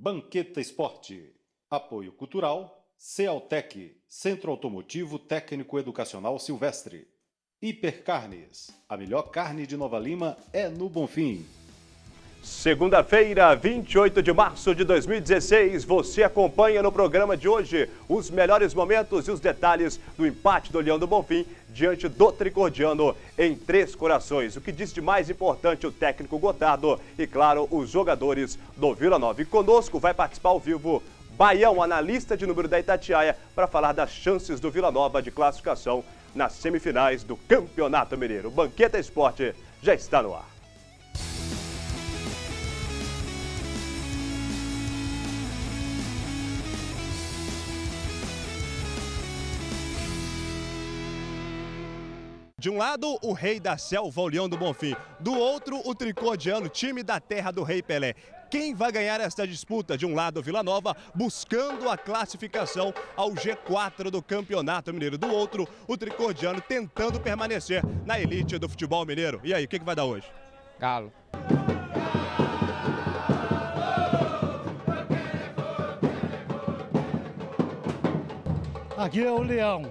Banqueta Esporte. Apoio Cultural. Cealtec, Centro Automotivo Técnico Educacional Silvestre. Hipercarnes. A melhor carne de Nova Lima é no Bonfim. Segunda-feira, 28 de março de 2016, você acompanha no programa de hoje os melhores momentos e os detalhes do empate do Leão do Bonfim diante do Tricordiano em Três Corações. O que diz de mais importante o técnico Gotardo e, claro, os jogadores do Vila Nova. E conosco vai participar ao vivo Baião, analista de número da Itatiaia, para falar das chances do Vila Nova de classificação nas semifinais do Campeonato Mineiro. O Banqueta Esporte já está no ar. De um lado, o Rei da Selva, o Leão do Bonfim. Do outro, o Tricordiano, time da terra do Rei Pelé. Quem vai ganhar esta disputa? De um lado, Vila Nova, buscando a classificação ao G4 do Campeonato Mineiro. Do outro, o Tricordiano tentando permanecer na elite do futebol mineiro. E aí, o que vai dar hoje? Galo. Aqui é o Leão.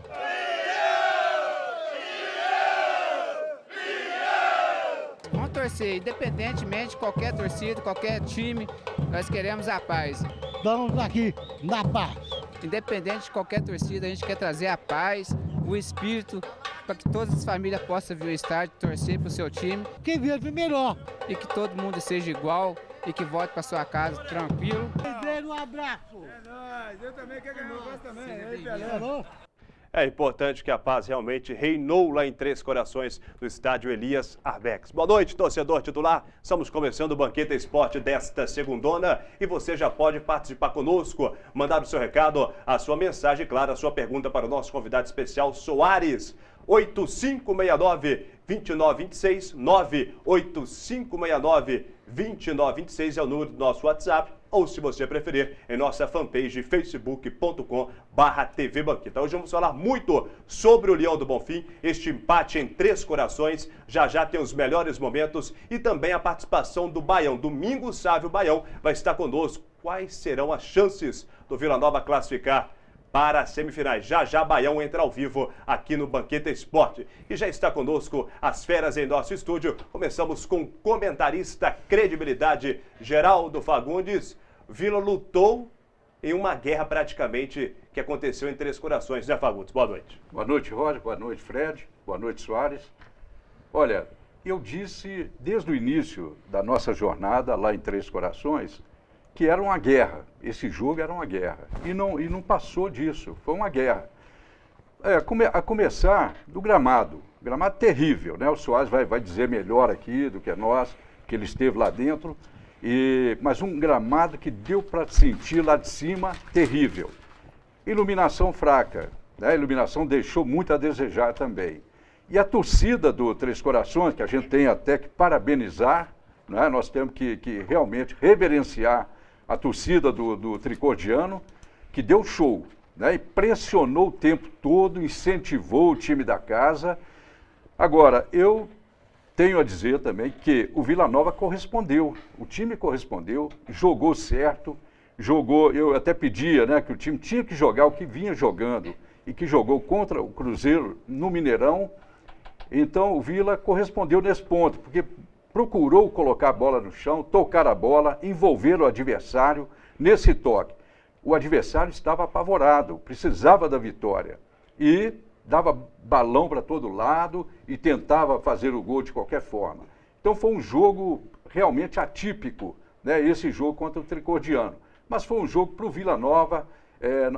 Vamos torcer, independentemente de qualquer torcida, qualquer time, nós queremos a paz. Estamos aqui na paz. Independente de qualquer torcida, a gente quer trazer a paz, o espírito, para que todas as famílias possam vir ao estádio, torcer para o seu time. Quem vier melhor. E que todo mundo seja igual e que volte para sua casa tranquilo. Um abraço. É nóis, eu também quero ganhar, eu gosto também. Aí, Pelé. É importante que a paz realmente reinou lá em Três Corações, no estádio Elias Arbex. Boa noite, torcedor titular. Estamos começando o Banqueta Esporte desta segundona e você já pode participar conosco, mandar o seu recado, a sua mensagem, claro, a sua pergunta para o nosso convidado especial, Soares. 8569-2926, 98569-2926 é o número do nosso WhatsApp, ou se você preferir, em nossa fanpage facebook.com/TV Banqueta. Hoje vamos falar muito sobre o Leão do Bonfim, este empate em Três Corações, já tem os melhores momentos e também a participação do Baião. Domingos Sávio Baião vai estar conosco. Quais serão as chances do Vila Nova classificar para as semifinais? Já Baião entra ao vivo aqui no Banqueta Esporte. E já está conosco as feras em nosso estúdio. Começamos com o comentarista credibilidade Geraldo Fagundes. Vila lutou em uma guerra praticamente que aconteceu em Três Corações, né, Fagundes? Boa noite. Boa noite, Roger. Boa noite, Fred. Boa noite, Soares. Olha, eu disse desde o início da nossa jornada lá em Três Corações que era uma guerra, esse jogo era uma guerra, e não passou disso, foi uma guerra. A começar do gramado terrível, né? O Soares vai dizer melhor aqui do que nós, que ele esteve lá dentro, mas um gramado que deu para sentir lá de cima terrível. Iluminação fraca, né? A iluminação deixou muito a desejar também. E a torcida do Três Corações, que a gente tem até que parabenizar, né? Nós temos que realmente reverenciar a torcida do Tricordiano, que deu show, né? E pressionou o tempo todo, incentivou o time da casa. Agora, eu tenho a dizer também que o Vila Nova correspondeu, o time correspondeu, jogou certo, eu até pedia, né, que o time tinha que jogar o que vinha jogando e que jogou contra o Cruzeiro no Mineirão. Então o Vila correspondeu nesse ponto, porque procurou colocar a bola no chão, tocar a bola, envolver o adversário nesse toque. O adversário estava apavorado, precisava da vitória e dava balão para todo lado e tentava fazer o gol de qualquer forma. Então foi um jogo realmente atípico, né, esse jogo contra o Tricordiano. Mas foi um jogo para o Vila Nova,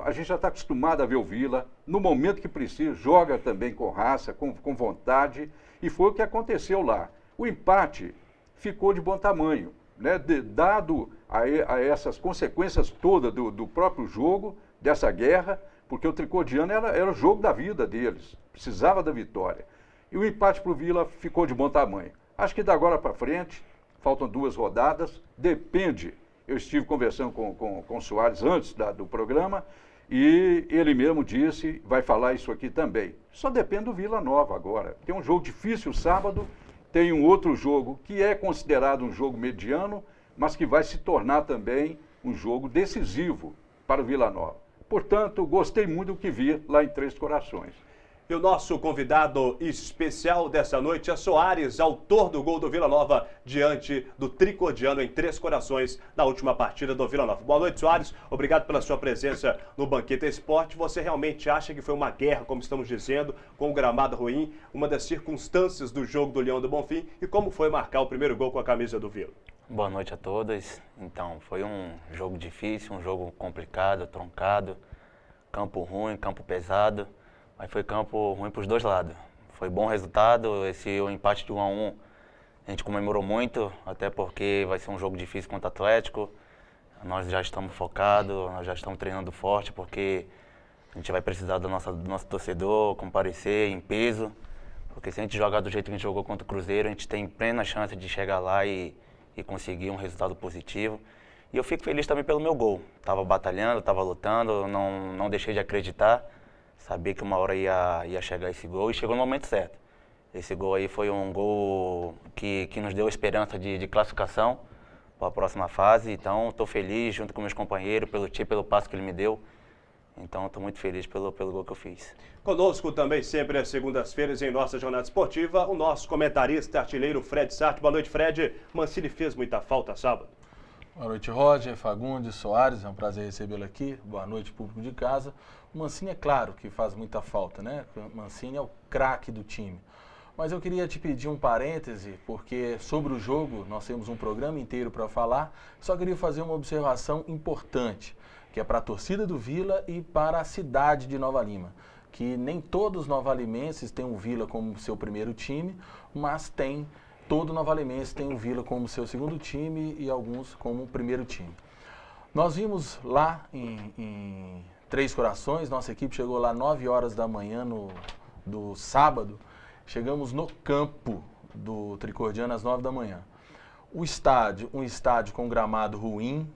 a gente já está acostumado a ver o Vila, no momento que precisa, joga também com raça, com vontade, e foi o que aconteceu lá. O empate ficou de bom tamanho, né? Dado a essas consequências todas do próprio jogo, dessa guerra, porque o Tricordiano era o jogo da vida deles, precisava da vitória. E o empate para o Vila ficou de bom tamanho. Acho que da agora para frente, faltam 2 rodadas, depende. Eu estive conversando com o Soares antes do programa, e ele mesmo disse, vai falar isso aqui também. Só depende do Vila Nova agora. Tem um jogo difícil sábado, tem um outro jogo que é considerado um jogo mediano, mas que vai se tornar também um jogo decisivo para o Vila Nova. Portanto, gostei muito do que vi lá em Três Corações. E o nosso convidado especial dessa noite é Soares, autor do gol do Vila Nova diante do Tricordiano em Três Corações na última partida do Vila Nova. Boa noite, Soares. Obrigado pela sua presença no Banqueta Esporte. Você realmente acha que foi uma guerra, como estamos dizendo, com o gramado ruim, uma das circunstâncias do jogo do Leão do Bonfim? E como foi marcar o primeiro gol com a camisa do Vila? Boa noite a todos. Então, foi um jogo difícil, um jogo complicado, truncado, campo ruim, campo pesado. Mas foi campo ruim para os dois lados. Foi bom resultado, o empate de 1-1 a gente comemorou muito, até porque vai ser um jogo difícil contra o Atlético. Nós já estamos focados, nós já estamos treinando forte, porque a gente vai precisar do nosso torcedor comparecer em peso. Porque se a gente jogar do jeito que a gente jogou contra o Cruzeiro, a gente tem plena chance de chegar lá e conseguir um resultado positivo. E eu fico feliz também pelo meu gol. Estava batalhando, estava lutando, não deixei de acreditar. Sabia que uma hora ia chegar esse gol e chegou no momento certo. Esse gol aí foi um gol que nos deu esperança de classificação para a próxima fase. Então, estou feliz junto com meus companheiros, pelo passo que ele me deu. Então, estou muito feliz pelo gol que eu fiz. Conosco também sempre às segundas-feiras em nossa jornada esportiva, o nosso comentarista artilheiro Fred Sarto. Boa noite, Fred. Mancini fez muita falta sábado. Boa noite, Roger, Fagundes, Soares, é um prazer recebê-lo aqui. Boa noite, público de casa. O Mancini é claro que faz muita falta, né? O Mancini é o craque do time. Mas eu queria te pedir um parêntese, porque sobre o jogo nós temos um programa inteiro para falar. Só queria fazer uma observação importante, que é para a torcida do Vila e para a cidade de Nova Lima. Que nem todos os novalimenses têm o Vila como seu primeiro time, mas todo novalimense tem o Vila como seu segundo time e alguns como primeiro time. Nós vimos lá em Três Corações, nossa equipe chegou lá 9 horas da manhã do sábado, chegamos no campo do Tricordiano às 9 da manhã. O estádio, um estádio com gramado ruim,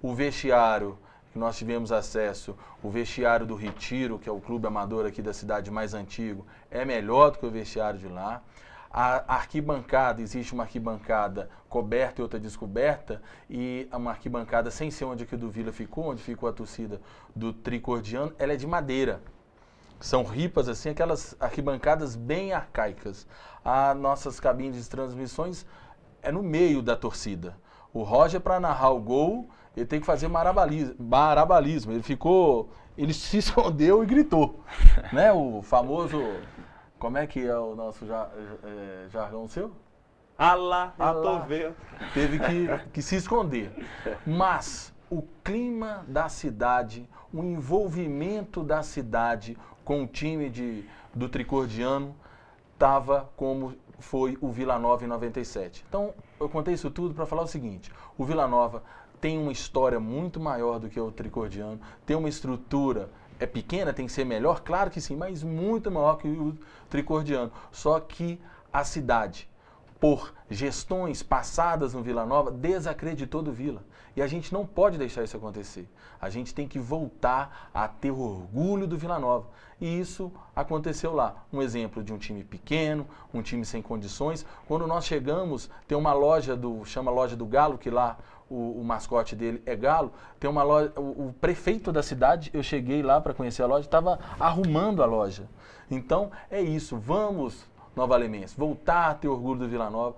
o vestiário que nós tivemos acesso, o vestiário do Retiro, que é o clube amador aqui da cidade mais antigo, é melhor do que o vestiário de lá. A arquibancada, existe uma arquibancada coberta e outra descoberta, e uma arquibancada sem ser onde aqui do Vila ficou, onde ficou a torcida do Tricordiano, ela é de madeira. São ripas assim, aquelas arquibancadas bem arcaicas. As nossas cabines de transmissões é no meio da torcida. O Roger, para narrar o gol, ele tem que fazer marabalismo. Ele se escondeu e gritou, né? O famoso... Como é que é o nosso jargão seu? Alá, eu tô vendo. Teve que se esconder. Mas o clima da cidade, o envolvimento da cidade com o time do Tricordiano estava como foi o Vila Nova em 97. Então, eu contei isso tudo para falar o seguinte. O Vila Nova tem uma história muito maior do que o Tricordiano, tem uma estrutura... É pequena, tem que ser melhor? Claro que sim, mas muito maior que o Tricordiano. Só que a cidade, por gestões passadas no Vila Nova, desacreditou do Vila. E a gente não pode deixar isso acontecer. A gente tem que voltar a ter orgulho do Vila Nova. E isso aconteceu lá. Um exemplo de um time pequeno, um time sem condições. Quando nós chegamos, tem uma loja, chama Loja do Galo, que lá... O mascote dele é galo, tem uma loja, o prefeito da cidade, eu cheguei lá para conhecer a loja, estava arrumando a loja. Então, é isso, vamos, novalimenses, voltar a ter orgulho do Vila Nova,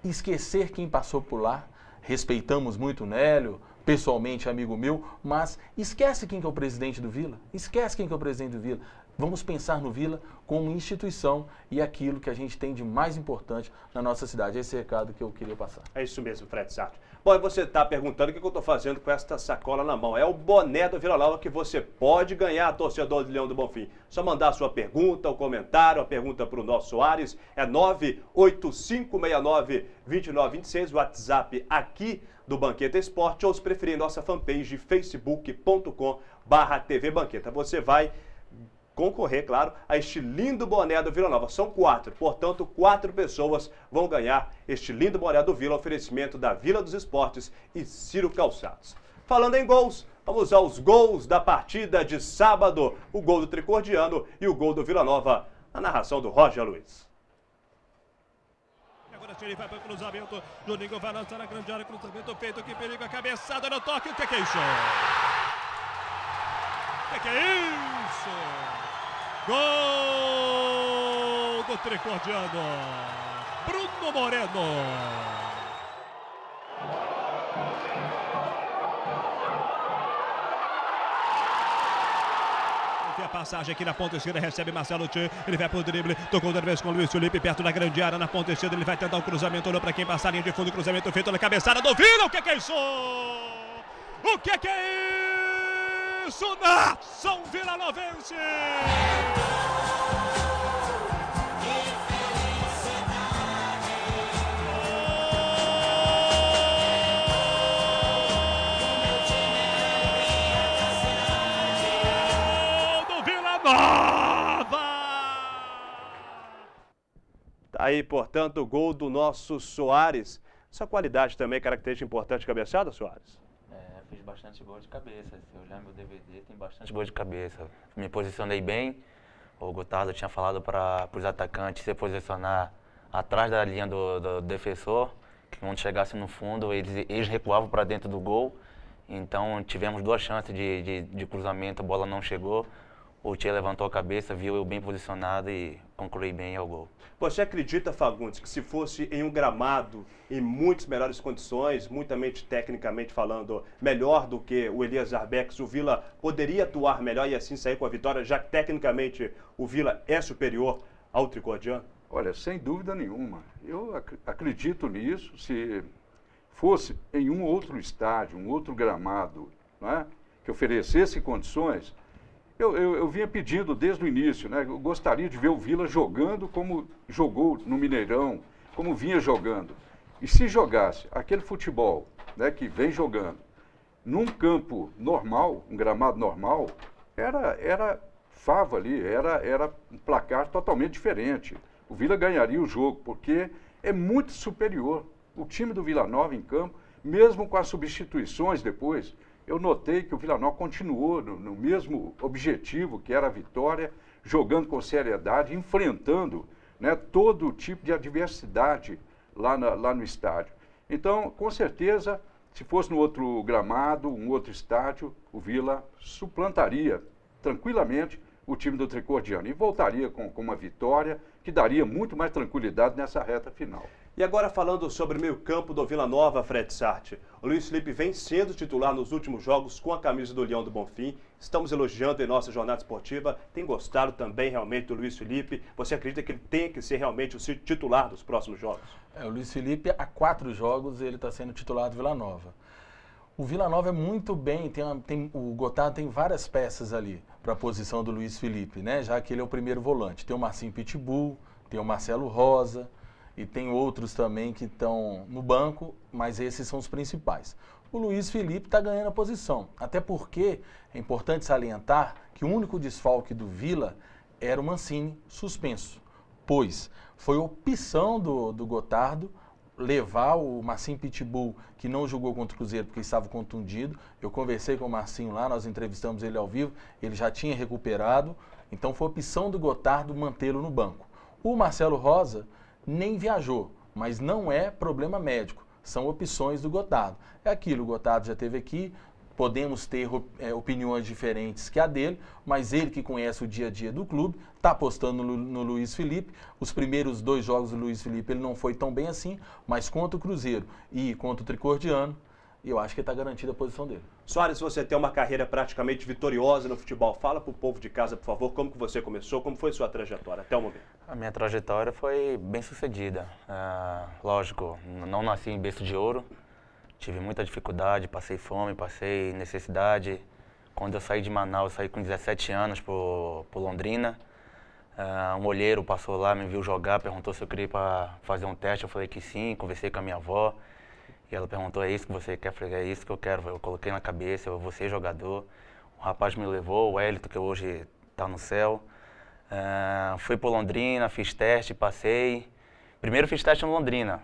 esquecer quem passou por lá, respeitamos muito o Nélio, pessoalmente amigo meu, mas esquece quem que é o presidente do Vila, esquece quem que é o presidente do Vila. Vamos pensar no Vila como instituição e aquilo que a gente tem de mais importante na nossa cidade. Esse é o recado que eu queria passar. É isso mesmo, Fred Sarto. Bom, e você está perguntando o que eu estou fazendo com esta sacola na mão. É o boné do Vila Nova que você pode ganhar, torcedor do Leão do Bonfim. Só mandar a sua pergunta, o comentário, a pergunta para o nosso Soares. É 98569-2926, o WhatsApp aqui do Banqueta Esporte, ou se preferir, nossa fanpage facebook.com/TV Banqueta. Você vai concorrer, claro, a este lindo boné do Vila Nova. São 4, portanto, 4 pessoas vão ganhar este lindo boné do Vila, oferecimento da Vila dos Esportes e Ciro Calçados. Falando em gols, vamos aos gols da partida de sábado. O gol do Tricordiano e o gol do Vila Nova, na narração do Roger Luiz. Agora Ele vai para o cruzamento. Juninho vai lançar na grande área. Cruzamento feito. Que perigo. A cabeçada no toque. O que é isso? O que é isso? Gol do tricordiano. Bruno Moreno. A passagem aqui na ponta esquerda, recebe Marcelo Tchê, ele vai pro drible, tocou outra vez com o Luiz Felipe, perto da grande área, na ponta esquerda, ele vai tentar o cruzamento, olhou pra quem passar, linha de fundo, cruzamento feito na cabeçada do Vila, o que é isso? O que é isso? Nação vilanovense! Tá aí, portanto, o gol do nosso Soares. Essa qualidade também é característica importante de cabeçada, Soares? Fiz bastante gol de cabeça. Se olhar meu DVD, tem bastante gol de cabeça. Me posicionei bem. O Gotardo tinha falado para os atacantes se posicionar atrás da linha do defensor, que quando chegasse no fundo, eles recuavam para dentro do gol. Então, tivemos 2 chances de cruzamento, a bola não chegou. O Tchê levantou a cabeça, viu eu bem posicionado e concluí bem ao gol. Você acredita, Fagundes, que se fosse em um gramado em muitas melhores condições, muitamente tecnicamente falando, melhor do que o Elias Arbex, o Vila poderia atuar melhor e assim sair com a vitória, já que tecnicamente o Vila é superior ao tricordiano? Olha, sem dúvida nenhuma. Eu acredito nisso. Se fosse em um outro estádio, um outro gramado, né, que oferecesse condições... Eu vinha pedindo desde o início, né? Eu gostaria de ver o Vila jogando como jogou no Mineirão, como vinha jogando. E se jogasse aquele futebol, né, que vem jogando, num campo normal, um gramado normal, era fava ali, era um placar totalmente diferente. O Vila ganharia o jogo, porque é muito superior. O time do Vila Nova em campo, mesmo com as substituições depois, eu notei que o Vila Nova continuou no mesmo objetivo, que era a vitória, jogando com seriedade, enfrentando, né, todo tipo de adversidade lá no estádio. Então, com certeza, se fosse no outro gramado, um outro estádio, o Vila suplantaria tranquilamente o time do tricordiano e voltaria com uma vitória que daria muito mais tranquilidade nessa reta final. E agora falando sobre o meio-campo do Vila Nova, Fred Sarti. O Luiz Felipe vem sendo titular nos últimos jogos com a camisa do Leão do Bonfim. Estamos elogiando em nossa jornada esportiva. Tem gostado também realmente do Luiz Felipe? Você acredita que ele tem que ser realmente o titular dos próximos jogos? O Luiz Felipe, há 4 jogos, ele está sendo titular do Vila Nova. O Vila Nova é muito bem, o Gotardo tem várias peças ali para a posição do Luiz Felipe, né? Já que ele é o primeiro volante. Tem o Marcinho Pitbull, tem o Marcelo Rosa e tem outros também que estão no banco, mas esses são os principais. O Luiz Felipe está ganhando a posição, até porque é importante salientar que o único desfalque do Vila era o Mancini suspenso, pois foi opção do Gotardo levar o Marcinho Pitbull, que não jogou contra o Cruzeiro porque estava contundido. Eu conversei com o Marcinho lá, nós entrevistamos ele ao vivo, ele já tinha recuperado, então foi opção do Gotardo mantê-lo no banco. O Marcelo Rosa nem viajou, mas não é problema médico, são opções do Gotardo. É aquilo, o Gotardo já esteve aqui, podemos ter opiniões diferentes que a dele, mas ele que conhece o dia a dia do clube, está apostando no Luiz Felipe. Os primeiros 2 jogos do Luiz Felipe ele não foi tão bem assim, mas contra o Cruzeiro e contra o Tricordiano, eu acho que está garantida a posição dele. Soares, você tem uma carreira praticamente vitoriosa no futebol. Fala para o povo de casa, por favor, como que você começou, como foi sua trajetória até o momento? A minha trajetória foi bem sucedida. Lógico, não nasci em berço de ouro. Tive muita dificuldade, passei fome, passei necessidade. Quando eu saí de Manaus, eu saí com 17 anos por Londrina. Um olheiro passou lá, me viu jogar, perguntou se eu queria ir para fazer um teste. Eu falei que sim, conversei com a minha avó. E ela perguntou, é isso que você quer? Eu falei, é isso que eu quero. Eu coloquei na cabeça, eu vou ser jogador. O rapaz me levou, o Hélito, que hoje está no céu. Fui para Londrina, fiz teste, passei. Primeiro fiz teste em Londrina,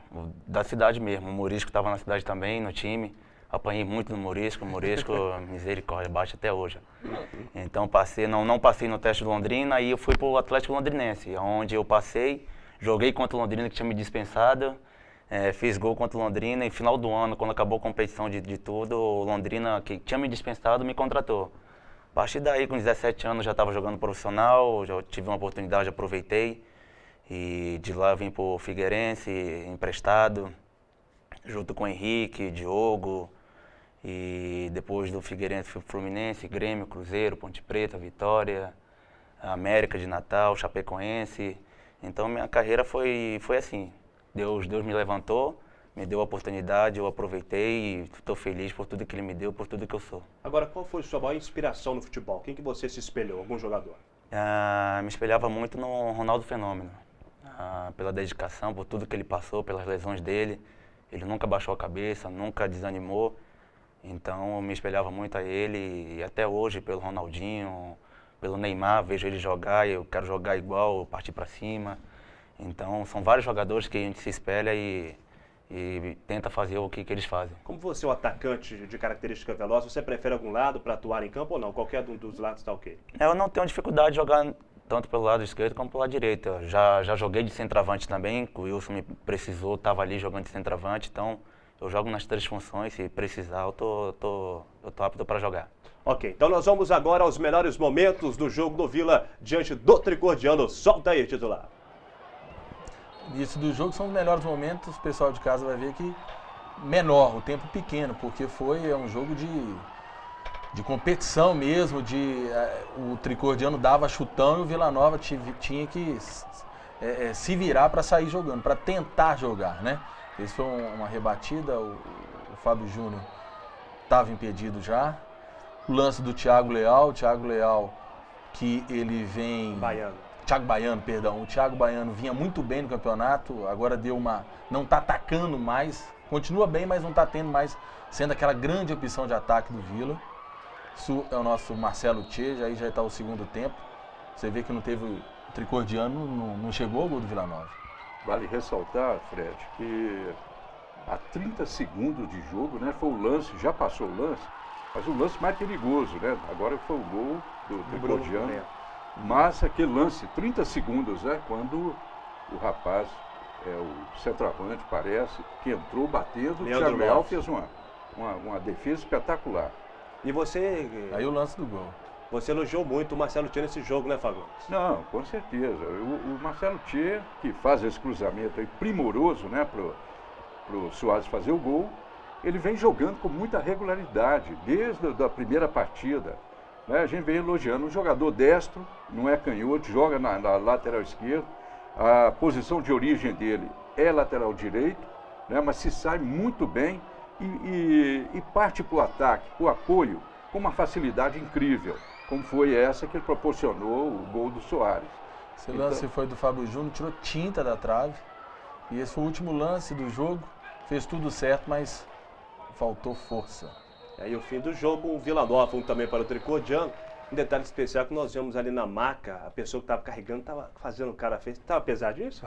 da cidade mesmo. O Morisco estava na cidade também, no time. Apanhei muito no Morisco, misericórdia, bate até hoje. Então passei, não passei no teste de Londrina, aí eu fui para o Atlético Londrinense, onde eu passei, joguei contra o Londrina que tinha me dispensado. Fiz gol contra o Londrina e final do ano, quando acabou a competição de tudo, o Londrina, que tinha me dispensado, me contratou. A partir daí, com 17 anos, já estava jogando profissional, já tive uma oportunidade, aproveitei. E de lá vim para o Figueirense, emprestado, junto com o Henrique, Diogo. E depois do Figueirense fui para o Fluminense, Grêmio, Cruzeiro, Ponte Preta, Vitória, América de Natal, Chapecoense. Então minha carreira foi assim. Deus me levantou, me deu a oportunidade, eu aproveitei e estou feliz por tudo que Ele me deu, por tudo que eu sou. Agora, qual foi a sua maior inspiração no futebol? Quem que você se espelhou? Algum jogador? Me espelhava muito no Ronaldo Fenômeno. Pela dedicação, por tudo que ele passou, pelas lesões dele. Ele nunca baixou a cabeça, nunca desanimou. Então eu me espelhava muito a ele e até hoje pelo Ronaldinho, pelo Neymar, vejo ele jogar e eu quero jogar igual, partir para cima. Então são vários jogadores que a gente se espelha e tenta fazer o que eles fazem. Como você é um atacante de característica veloz, você prefere algum lado para atuar em campo ou não? Qualquer dos lados está ok? Eu não tenho dificuldade de jogar tanto pelo lado esquerdo como pelo lado direito. Eu já joguei de centroavante também, o Wilson me precisou, estava ali jogando de centroavante, então eu jogo nas 3 funções, se precisar eu tô apto para jogar. Ok, então nós vamos agora aos melhores momentos do jogo do Vila diante do Tricordiano. Solta aí, titular. Isso do jogo são os melhores momentos, o pessoal de casa vai ver que menor, o tempo pequeno, porque foi um jogo de competição mesmo, o Tricordiano dava chutão e o Vila Nova tinha que se virar para sair jogando, para tentar jogar, né? Isso foi uma rebatida, o Fábio Júnior estava impedido já. O lance do Thiago Leal que ele vem... Thiago Baiano, perdão. O Thiago Baiano vinha muito bem no campeonato, agora não está atacando mais, continua bem, mas não está tendo mais, sendo aquela grande opção de ataque do Vila. Isso é o nosso Marcelo Tchê, aí já está o segundo tempo. Você vê que não teve o Tricordiano, não chegou ao gol do Vila Nova. Vale ressaltar, Fred, que há 30 segundos de jogo, né, foi o lance, já passou o lance, mas o lance mais perigoso, né? Agora foi o gol do Tricordiano. Mas aquele lance, 30 segundos, quando o rapaz, o centroavante, parece, que entrou batendo, o Thiago Leal fez uma defesa espetacular. E você... Aí o lance do gol. Você elogiou muito o Marcelo Tchê nesse jogo, né, Fagundes? Não, com certeza. O Marcelo Tchê, que faz esse cruzamento aí primoroso, né, pro Soares fazer o gol, ele vem jogando com muita regularidade, desde a primeira partida. A gente vem elogiando um jogador destro, não é canhoto, joga na lateral esquerda. A posição de origem dele é lateral direito, né, mas se sai muito bem e parte para o ataque, para o apoio, com uma facilidade incrível, como foi essa que ele proporcionou o gol do Soares. Esse lance foi do Fábio Júnior, tirou tinta da trave. E esse foi o último lance do jogo, fez tudo certo, mas faltou força. E aí o fim do jogo, o Vila Nova, também para o Tricordiano. Um detalhe especial que nós vemos ali na maca, a pessoa que estava carregando estava fazendo o cara fez. Estava pesadinho isso?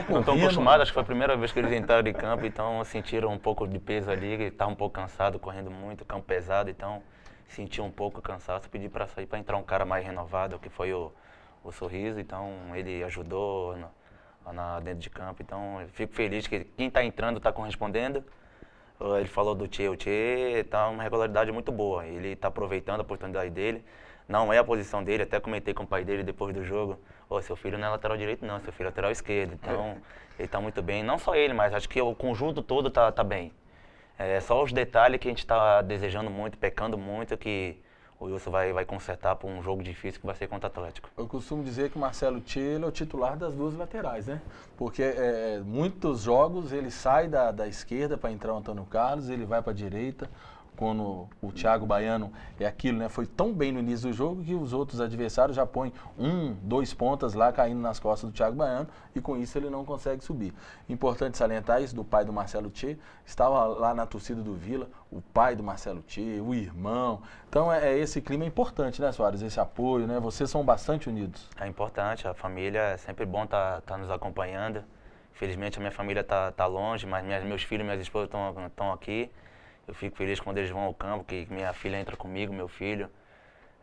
Não estão acostumados, acho que foi a primeira vez que eles entraram em campo, então sentiram um pouco de peso ali, ele estava um pouco cansado, correndo muito, campo pesado, então senti um pouco cansaço, pedi para sair para entrar um cara mais renovado, que foi o Sorriso, então ele ajudou dentro de campo, então eu fico feliz que quem está entrando está correspondendo. Ele falou do Tchê, o Tchê está uma regularidade muito boa, ele está aproveitando a oportunidade dele, não é a posição dele, até comentei com o pai dele depois do jogo, seu filho não é lateral direito não, seu filho é lateral esquerdo, então ele está muito bem, não só ele, mas acho que o conjunto todo tá bem. É só os detalhes que a gente está desejando muito, pecando muito, que o Wilson vai consertar para um jogo difícil que vai ser contra o Atlético. Eu costumo dizer que o Marcelo Tchê é o titular das duas laterais, né? Porque muitos jogos ele sai da esquerda para entrar o Antônio Carlos, ele vai para a direita, quando o Thiago Baiano é aquilo, né? Foi tão bem no início do jogo que os outros adversários já põem 2 pontas lá caindo nas costas do Thiago Baiano e com isso ele não consegue subir. Importante salientar isso do pai do Marcelo Tchê, estava lá na torcida do Vila, o pai do Marcelo Tchê, o irmão. Então esse clima é importante, né, Soares? Esse apoio, né? Vocês são bastante unidos. É importante, a família é sempre bom tá nos acompanhando. Infelizmente a minha família tá longe, mas meus filhos e minhas esposas estão aqui. Eu fico feliz quando eles vão ao campo, que minha filha entra comigo, meu filho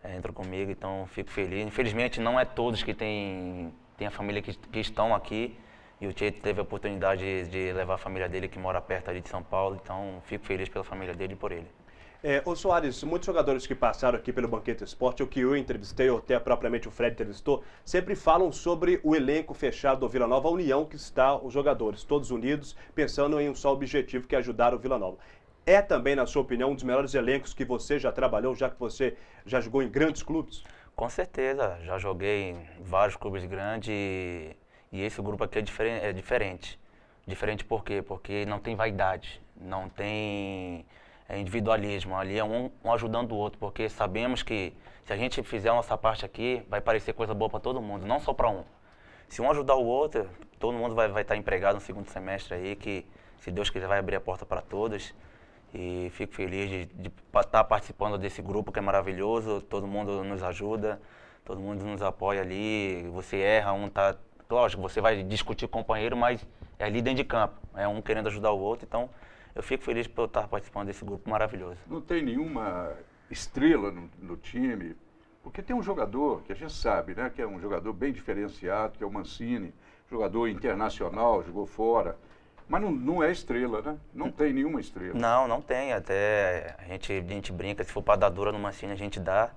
entra comigo, então fico feliz. Infelizmente não é todos que têm a família que estão aqui, E o Tietê teve a oportunidade de levar a família dele, que mora perto ali de São Paulo, então fico feliz pela família dele e por ele. Ô Soares, muitos jogadores que passaram aqui pelo Banquete Esporte, ou que eu entrevistei, ou até propriamente o Fred entrevistou, sempre falam sobre o elenco fechado do Vila Nova, a união que está os jogadores, todos unidos, pensando em um só objetivo, que é ajudar o Vila Nova. É também, na sua opinião, um dos melhores elencos que você já trabalhou, já que você já jogou em grandes clubes? Com certeza, já joguei em vários clubes grandes e esse grupo aqui é diferente. Diferente por quê? Porque não tem vaidade, não tem individualismo. Ali é um ajudando o outro, porque sabemos que se a gente fizer a nossa parte aqui, vai parecer coisa boa para todo mundo, não só para um. Se um ajudar o outro, todo mundo vai estar empregado no segundo semestre aí, que se Deus quiser vai abrir a porta para todos. E fico feliz de estar participando desse grupo que é maravilhoso, todo mundo nos ajuda, todo mundo nos apoia ali, você erra, um tá... Lógico, você vai discutir com o companheiro, mas é ali dentro de campo, é um querendo ajudar o outro, então eu fico feliz por estar participando desse grupo maravilhoso. Não tem nenhuma estrela no time, porque tem um jogador que a gente sabe, né, que é um jogador bem diferenciado, que é o Mancini, jogador internacional, jogou fora. Mas não é estrela, né? Não tem nenhuma estrela. Não tem. Até a gente brinca, se for para dar dura no Mancini, a gente dá.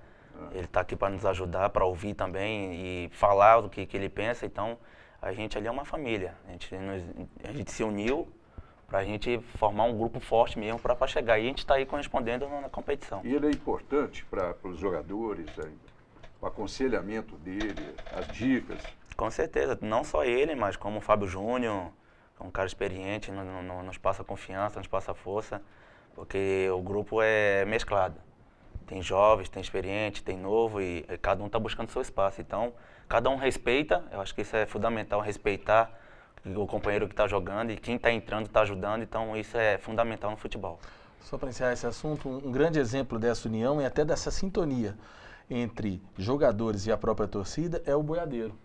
Ele está aqui para nos ajudar, para ouvir também e falar do que ele pensa. Então, a gente ali é uma família. A gente se uniu para a gente formar um grupo forte mesmo para chegar. E a gente está aí correspondendo na competição. E ele é importante para os jogadores, o aconselhamento dele, as dicas. Com certeza. Não só ele, mas como o Fábio Júnior. Um cara experiente, nos passa confiança, nos passa força, porque o grupo é mesclado. Tem jovens, tem experiente, tem novo e cada um está buscando seu espaço. Então, cada um respeita, eu acho que isso é fundamental, respeitar o companheiro que está jogando e quem está entrando está ajudando, então isso é fundamental no futebol. Só para encerrar esse assunto, um grande exemplo dessa união e até dessa sintonia entre jogadores e a própria torcida é o Boiadeiro.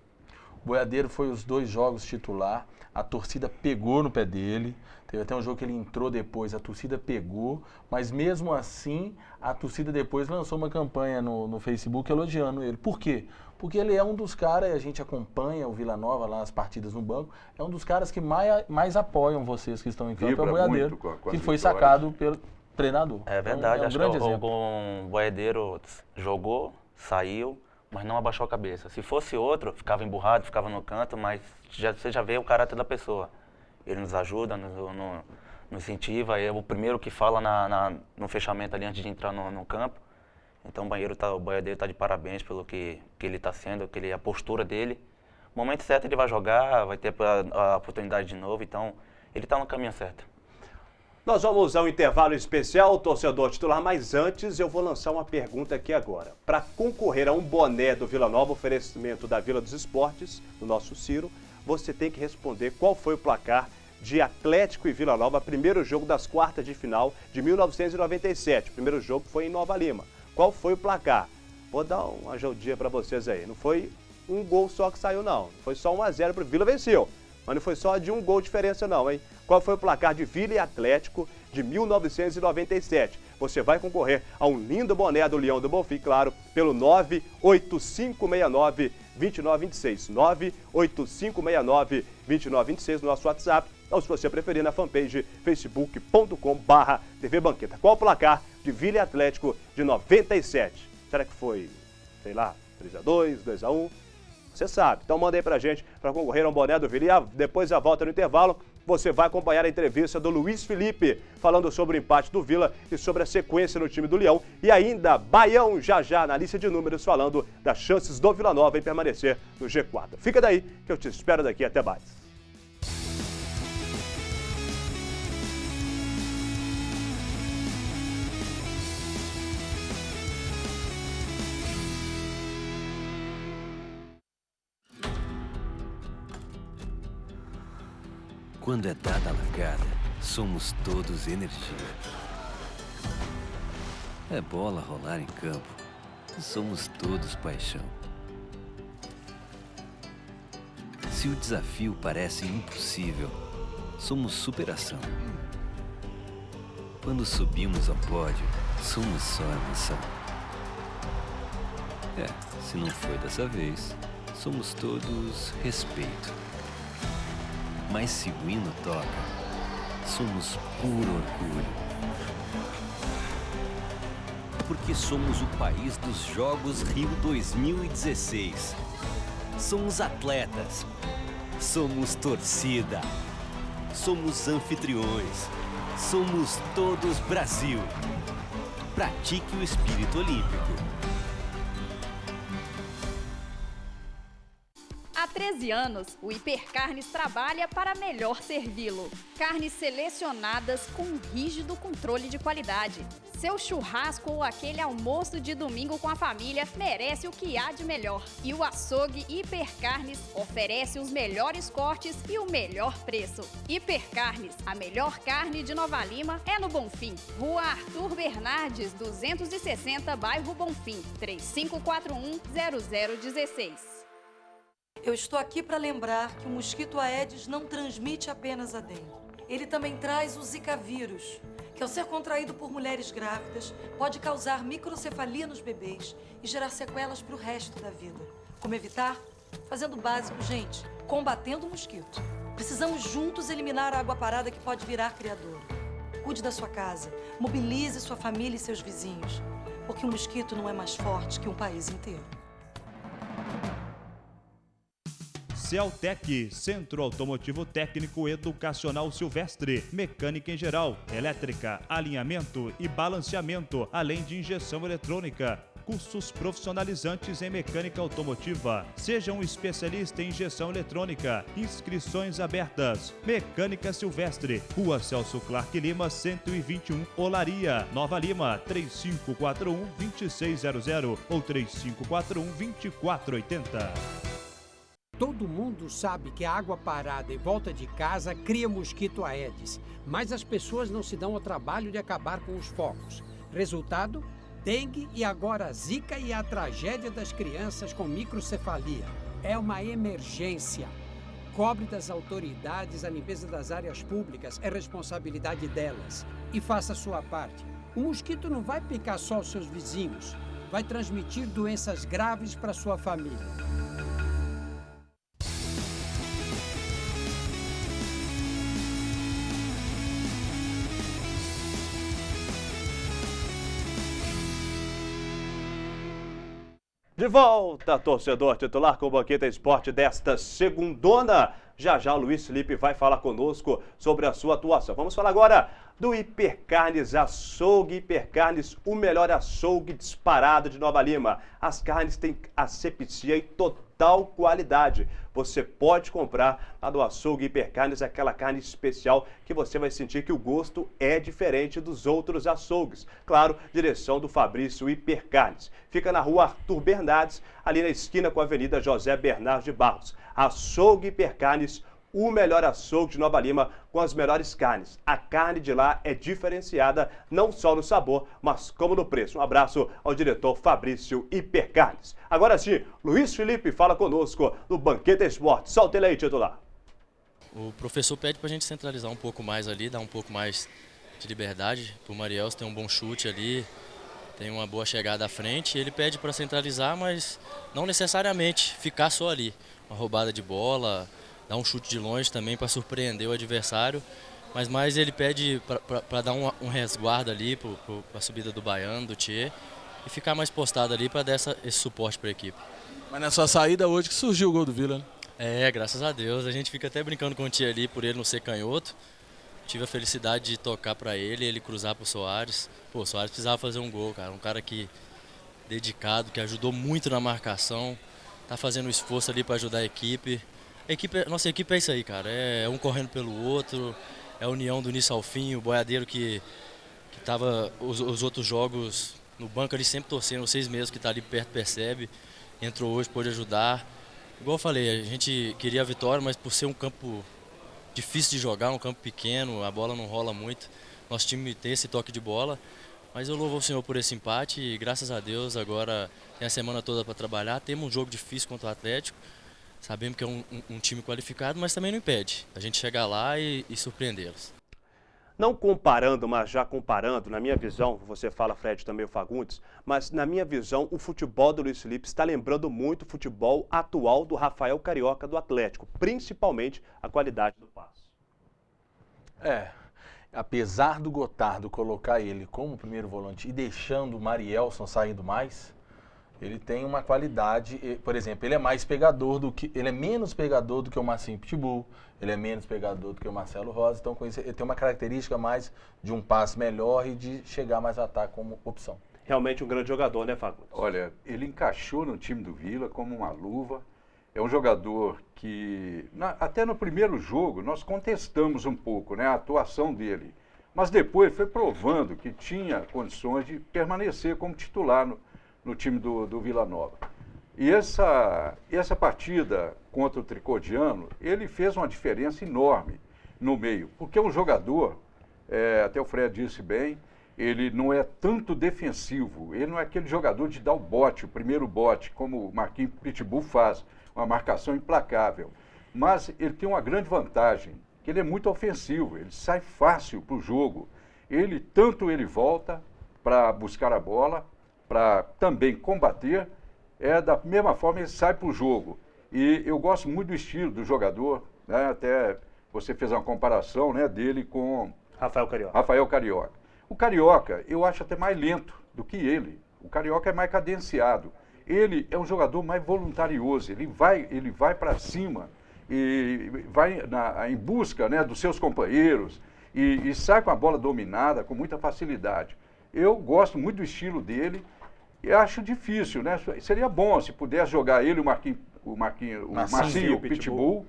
O Boiadeiro foi os 2 jogos titular, a torcida pegou no pé dele, teve até um jogo que ele entrou depois, a torcida pegou, mas mesmo assim a torcida depois lançou uma campanha no Facebook elogiando ele. Por quê? Porque ele é um dos caras, a gente acompanha o Vila Nova lá, as partidas no banco, é um dos caras que mais apoiam vocês que estão em campo, é o Boiadeiro, que foi sacado pelo treinador. É verdade, então, acho que o Boiadeiro jogou, saiu, mas não abaixou a cabeça. Se fosse outro, ficava emburrado, ficava no canto, mas você já vê o caráter da pessoa. Ele nos ajuda, nos incentiva, é o primeiro que fala no fechamento ali antes de entrar no campo. Então o Boiadeiro está de parabéns pelo que ele está sendo, a postura dele. No momento certo ele vai jogar, vai ter a oportunidade de novo, então ele está no caminho certo. Nós vamos ao intervalo especial, torcedor titular, mas antes eu vou lançar uma pergunta aqui agora. Para concorrer a um boné do Vila Nova, oferecimento da Vila dos Esportes, do nosso Ciro, você tem que responder qual foi o placar de Atlético e Vila Nova, primeiro jogo das quartas de final de 1997. O primeiro jogo foi em Nova Lima. Qual foi o placar? Vou dar uma ajudinha para vocês aí. Não foi um gol só que saiu, não. Foi só 1-0 para o Vila, venceu. Mas não foi só de um gol de diferença não, hein? Qual foi o placar de Vila e Atlético de 1997? Você vai concorrer a um lindo boné do Leão do Bonfim, claro, pelo 98569-2926. 98569-2926 no nosso WhatsApp, ou se você preferir na fanpage facebook.com/TV Banqueta. Qual o placar de Vila e Atlético de 97? Será que foi, sei lá, 3-2, 2-1? Você sabe. Então manda aí pra gente para concorrer a um boné do Vila. E depois da volta no intervalo, você vai acompanhar a entrevista do Luiz Felipe, falando sobre o empate do Vila e sobre a sequência no time do Leão. E ainda, Baião já na lista de números, falando das chances do Vila Nova em permanecer no G4. Fica daí, que eu te espero daqui. Até mais. Quando é dada a largada, somos todos energia. É bola rolar em campo, somos todos paixão. Se o desafio parece impossível, somos superação. Quando subimos ao pódio, somos só emoção. Se não foi dessa vez, somos todos respeito. Mas se o hino toca, somos puro orgulho. Porque somos o país dos Jogos Rio 2016. Somos atletas. Somos torcida. Somos anfitriões. Somos todos Brasil. Pratique o espírito olímpico. Há 13 anos, o Hipercarnes trabalha para melhor servi-lo. Carnes selecionadas com um rígido controle de qualidade. Seu churrasco ou aquele almoço de domingo com a família merece o que há de melhor. E o açougue Hipercarnes oferece os melhores cortes e o melhor preço. Hipercarnes, a melhor carne de Nova Lima é no Bonfim. Rua Arthur Bernardes, 260, bairro Bonfim, 3541-0016. Eu estou aqui para lembrar que o mosquito Aedes não transmite apenas a dengue. Ele também traz o Zika vírus, que ao ser contraído por mulheres grávidas, pode causar microcefalia nos bebês e gerar sequelas para o resto da vida. Como evitar? Fazendo o básico, gente, combatendo o mosquito. Precisamos juntos eliminar a água parada que pode virar criador. Cuide da sua casa, mobilize sua família e seus vizinhos, porque o mosquito não é mais forte que um país inteiro. Celtec, Centro Automotivo Técnico Educacional Silvestre, mecânica em geral, elétrica, alinhamento e balanceamento, além de injeção eletrônica. Cursos profissionalizantes em mecânica automotiva. Seja um especialista em injeção eletrônica. Inscrições abertas. Mecânica Silvestre, Rua Celso Clark Lima, 121, Olaria, Nova Lima, 3541-2600 ou 3541-2480. Todo mundo sabe que a água parada em volta de casa cria mosquito Aedes, mas as pessoas não se dão ao trabalho de acabar com os focos. Resultado? Dengue e agora Zika e a tragédia das crianças com microcefalia. É uma emergência. Cobre das autoridades a limpeza das áreas públicas, é responsabilidade delas. E faça a sua parte. O mosquito não vai picar só os seus vizinhos, vai transmitir doenças graves para sua família. De volta, torcedor titular com o Banqueta Esporte desta segundona. Já já o Luiz Felipe vai falar conosco sobre a sua atuação. Vamos falar agora do Hipercarnes Açougue. Hipercarnes, o melhor açougue disparado de Nova Lima. As carnes têm asepsia e total qualidade. Você pode comprar lá do Açougue Hipercarnes aquela carne especial que você vai sentir que o gosto é diferente dos outros açougues. Claro, direção do Fabrício Hipercarnes. Fica na rua Arthur Bernardes, ali na esquina com a Avenida José Bernardo de Barros. Açougue Hipercarnes, o melhor açougue de Nova Lima com as melhores carnes. A carne de lá é diferenciada não só no sabor, mas como no preço. Um abraço ao diretor Fabrício Hipercarnes. Agora sim, Luiz Felipe fala conosco no Banqueta Esporte. Solta ele aí, titular. O professor pede para a gente centralizar um pouco mais ali, dar um pouco mais de liberdade para o Mariels ter um bom chute ali, tem uma boa chegada à frente. Ele pede para centralizar, mas não necessariamente ficar só ali. Uma roubada de bola, dar um chute de longe também para surpreender o adversário, mas mais ele pede para dar um resguardo ali para a subida do Baiano, do Tchê, e ficar mais postado ali para dar esse suporte para a equipe. Mas na sua saída hoje que surgiu o gol do Vila, né? É, graças a Deus. A gente fica até brincando com o Tchê ali por ele não ser canhoto. Tive a felicidade de tocar para ele cruzar para o Soares. Pô, o Soares precisava fazer um gol, cara. Um cara que dedicado, que ajudou muito na marcação, tá fazendo um esforço ali para ajudar a equipe. Nossa equipe é isso aí, cara. É um correndo pelo outro, é a união do início ao fim. O boiadeiro que tava os outros jogos no banco ali sempre torcendo, vocês mesmos que tá ali perto percebe. Entrou hoje, pôde ajudar. Igual eu falei, a gente queria a vitória, mas por ser um campo difícil de jogar, um campo pequeno, a bola não rola muito. Nosso time tem esse toque de bola, mas eu louvo o Senhor por esse empate e graças a Deus agora tem a semana toda para trabalhar. Temos um jogo difícil contra o Atlético, sabemos que é um time qualificado, mas também não impede a gente chegar lá e surpreendê-los. Não comparando, mas já comparando, na minha visão, você fala, Fred, também o Fagundes, mas na minha visão, o futebol do Luiz Felipe está lembrando muito o futebol atual do Rafael Carioca do Atlético, principalmente a qualidade do passe. Apesar do Gotardo colocar ele como primeiro volante e deixando o Marielson saindo mais, ele tem uma qualidade, por exemplo, ele é mais pegador do que, ele é menos pegador do que o Marcinho Pitbull, ele é menos pegador do que o Marcelo Rosa, então com isso ele tem uma característica mais de um passe melhor e de chegar mais ao ataque como opção. Realmente um grande jogador, né, Fagundes? Olha, ele encaixou no time do Vila como uma luva. É um jogador que, até no primeiro jogo, nós contestamos um pouco, né, a atuação dele. Mas depois foi provando que tinha condições de permanecer como titular no time do Vila Nova. E essa partida contra o Tricodiano, ele fez uma diferença enorme no meio. Porque é um jogador, até o Fred disse bem, ele não é tanto defensivo. Ele não é aquele jogador de dar o bote, o primeiro bote, como o Marquinhos Pitbull faz. Uma marcação implacável. Mas ele tem uma grande vantagem, que ele é muito ofensivo, ele sai fácil para o jogo. Tanto ele volta para buscar a bola, para também combater, da mesma forma ele sai para o jogo. E eu gosto muito do estilo do jogador, né? Até você fez uma comparação, né, dele com Rafael Carioca. Rafael Carioca. O Carioca eu acho até mais lento do que ele. O Carioca é mais cadenciado. Ele é um jogador mais voluntarioso, ele vai para cima e vai em busca, né, dos seus companheiros e sai com a bola dominada com muita facilidade. Eu gosto muito do estilo dele e acho difícil, né? Seria bom se pudesse jogar ele, o Marcinho Pitbull,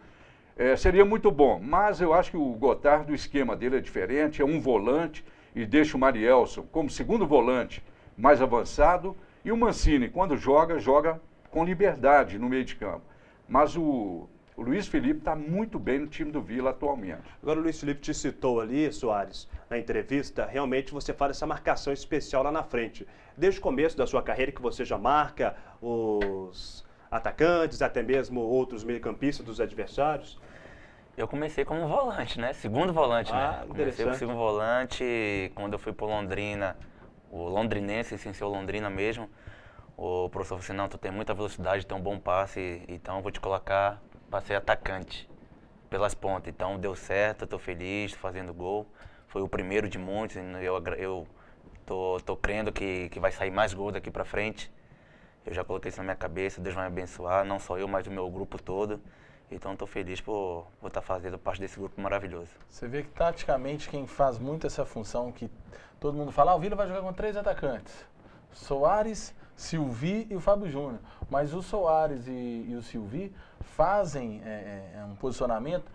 seria muito bom. Mas eu acho que o Gotardo, o esquema dele é diferente, é um volante e deixa o Marielson como segundo volante mais avançado. E o Mancini, quando joga com liberdade no meio de campo. Mas o Luiz Felipe está muito bem no time do Vila atualmente. Agora o Luiz Felipe te citou ali, Soares, na entrevista, realmente você faz essa marcação especial lá na frente. Desde o começo da sua carreira que você já marca os atacantes, até mesmo outros meio-campistas dos adversários? Eu comecei como volante, né? Segundo volante, né? Comecei como segundo volante, quando eu fui para Londrina, o londrinense, sem ser o Londrina mesmo, o professor falou assim, não, tu tem muita velocidade, tem um bom passe, então eu vou te colocar para ser atacante pelas pontas. Então deu certo, estou feliz, tô fazendo gol. Foi o primeiro de muitos, eu tô crendo que vai sair mais gol daqui para frente. Eu já coloquei isso na minha cabeça, Deus vai me abençoar, não só eu, mas o meu grupo todo. Então estou feliz por estar fazendo parte desse grupo maravilhoso. Você vê que taticamente quem faz muito essa função, que todo mundo fala, o Vila vai jogar com 3 atacantes. Soares, Silvi e o Fábio Júnior. Mas o Soares e o Silvi fazem um posicionamento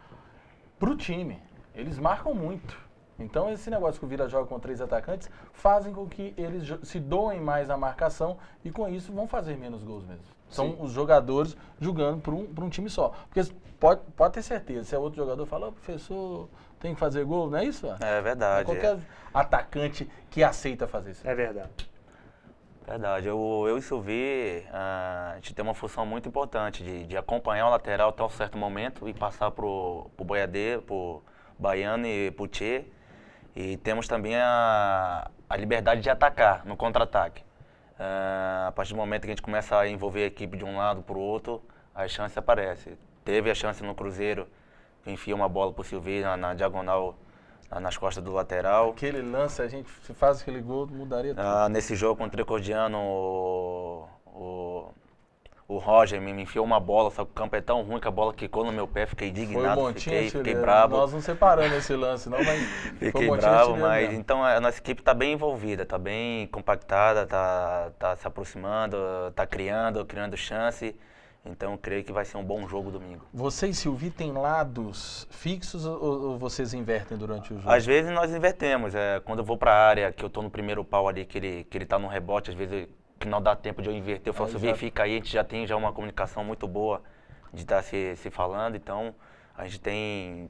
para o time. Eles marcam muito. Então esse negócio que o Vila joga com 3 atacantes fazem com que eles se doem mais na marcação e com isso vão fazer menos gols mesmo. São os jogadores jogando para um time só. Porque pode ter certeza, se é outro jogador fala, professor, tem que fazer gol, não é isso? É verdade. Qualquer atacante que aceita fazer isso. É verdade. Verdade. Eu e o Silvi, a gente tem uma função muito importante de acompanhar o lateral até um certo momento e passar pro Boiadeiro, pro Baiano e pro Tchê. E temos também a liberdade de atacar no contra-ataque. A partir do momento que a gente começa a envolver a equipe de um lado para o outro, a chance aparece. Teve a chance no Cruzeiro, que enfia uma bola para o Silvi na diagonal, nas costas do lateral. Aquele lance, a gente se faz aquele gol, mudaria tudo. Nesse jogo contra o Tricordiano, o Roger me enfiou uma bola, só que o campo é tão ruim que a bola quicou no meu pé, fiquei indignado, fiquei bravo. Nós não separamos esse lance não, mas fiquei bravo, mas então a nossa equipe está bem envolvida, está bem compactada, está se aproximando, está criando chance, então eu creio que vai ser um bom jogo domingo. Você e Silvi têm lados fixos ou vocês invertem durante o jogo? Às vezes nós invertemos, quando eu vou para a área, que eu estou no primeiro pau ali, que ele está no rebote, às vezes que não dá tempo de eu inverter, eu falo, Silvi, fica aí, a gente já tem uma comunicação muito boa de estar se falando, então a gente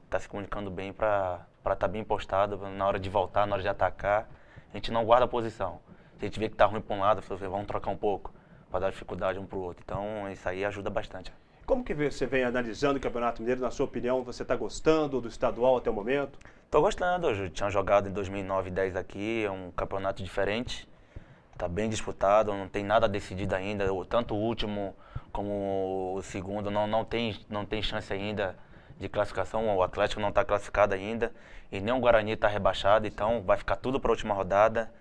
está se comunicando bem para estar bem postado na hora de voltar, na hora de atacar, a gente não guarda a posição. Se a gente vê que está ruim para um lado, vamos trocar um pouco, para dar dificuldade um para o outro, então isso aí ajuda bastante. Como que você vem analisando o Campeonato Mineiro? Na sua opinião, você está gostando do estadual até o momento? Estou gostando. Eu tinha jogado em 2009 e 10 aqui. É um campeonato diferente. Está bem disputado. Não tem nada decidido ainda. Tanto o último como o segundo não tem chance ainda de classificação. O Atlético não está classificado ainda. E nem o Guarani está rebaixado. Então vai ficar tudo para a última rodada.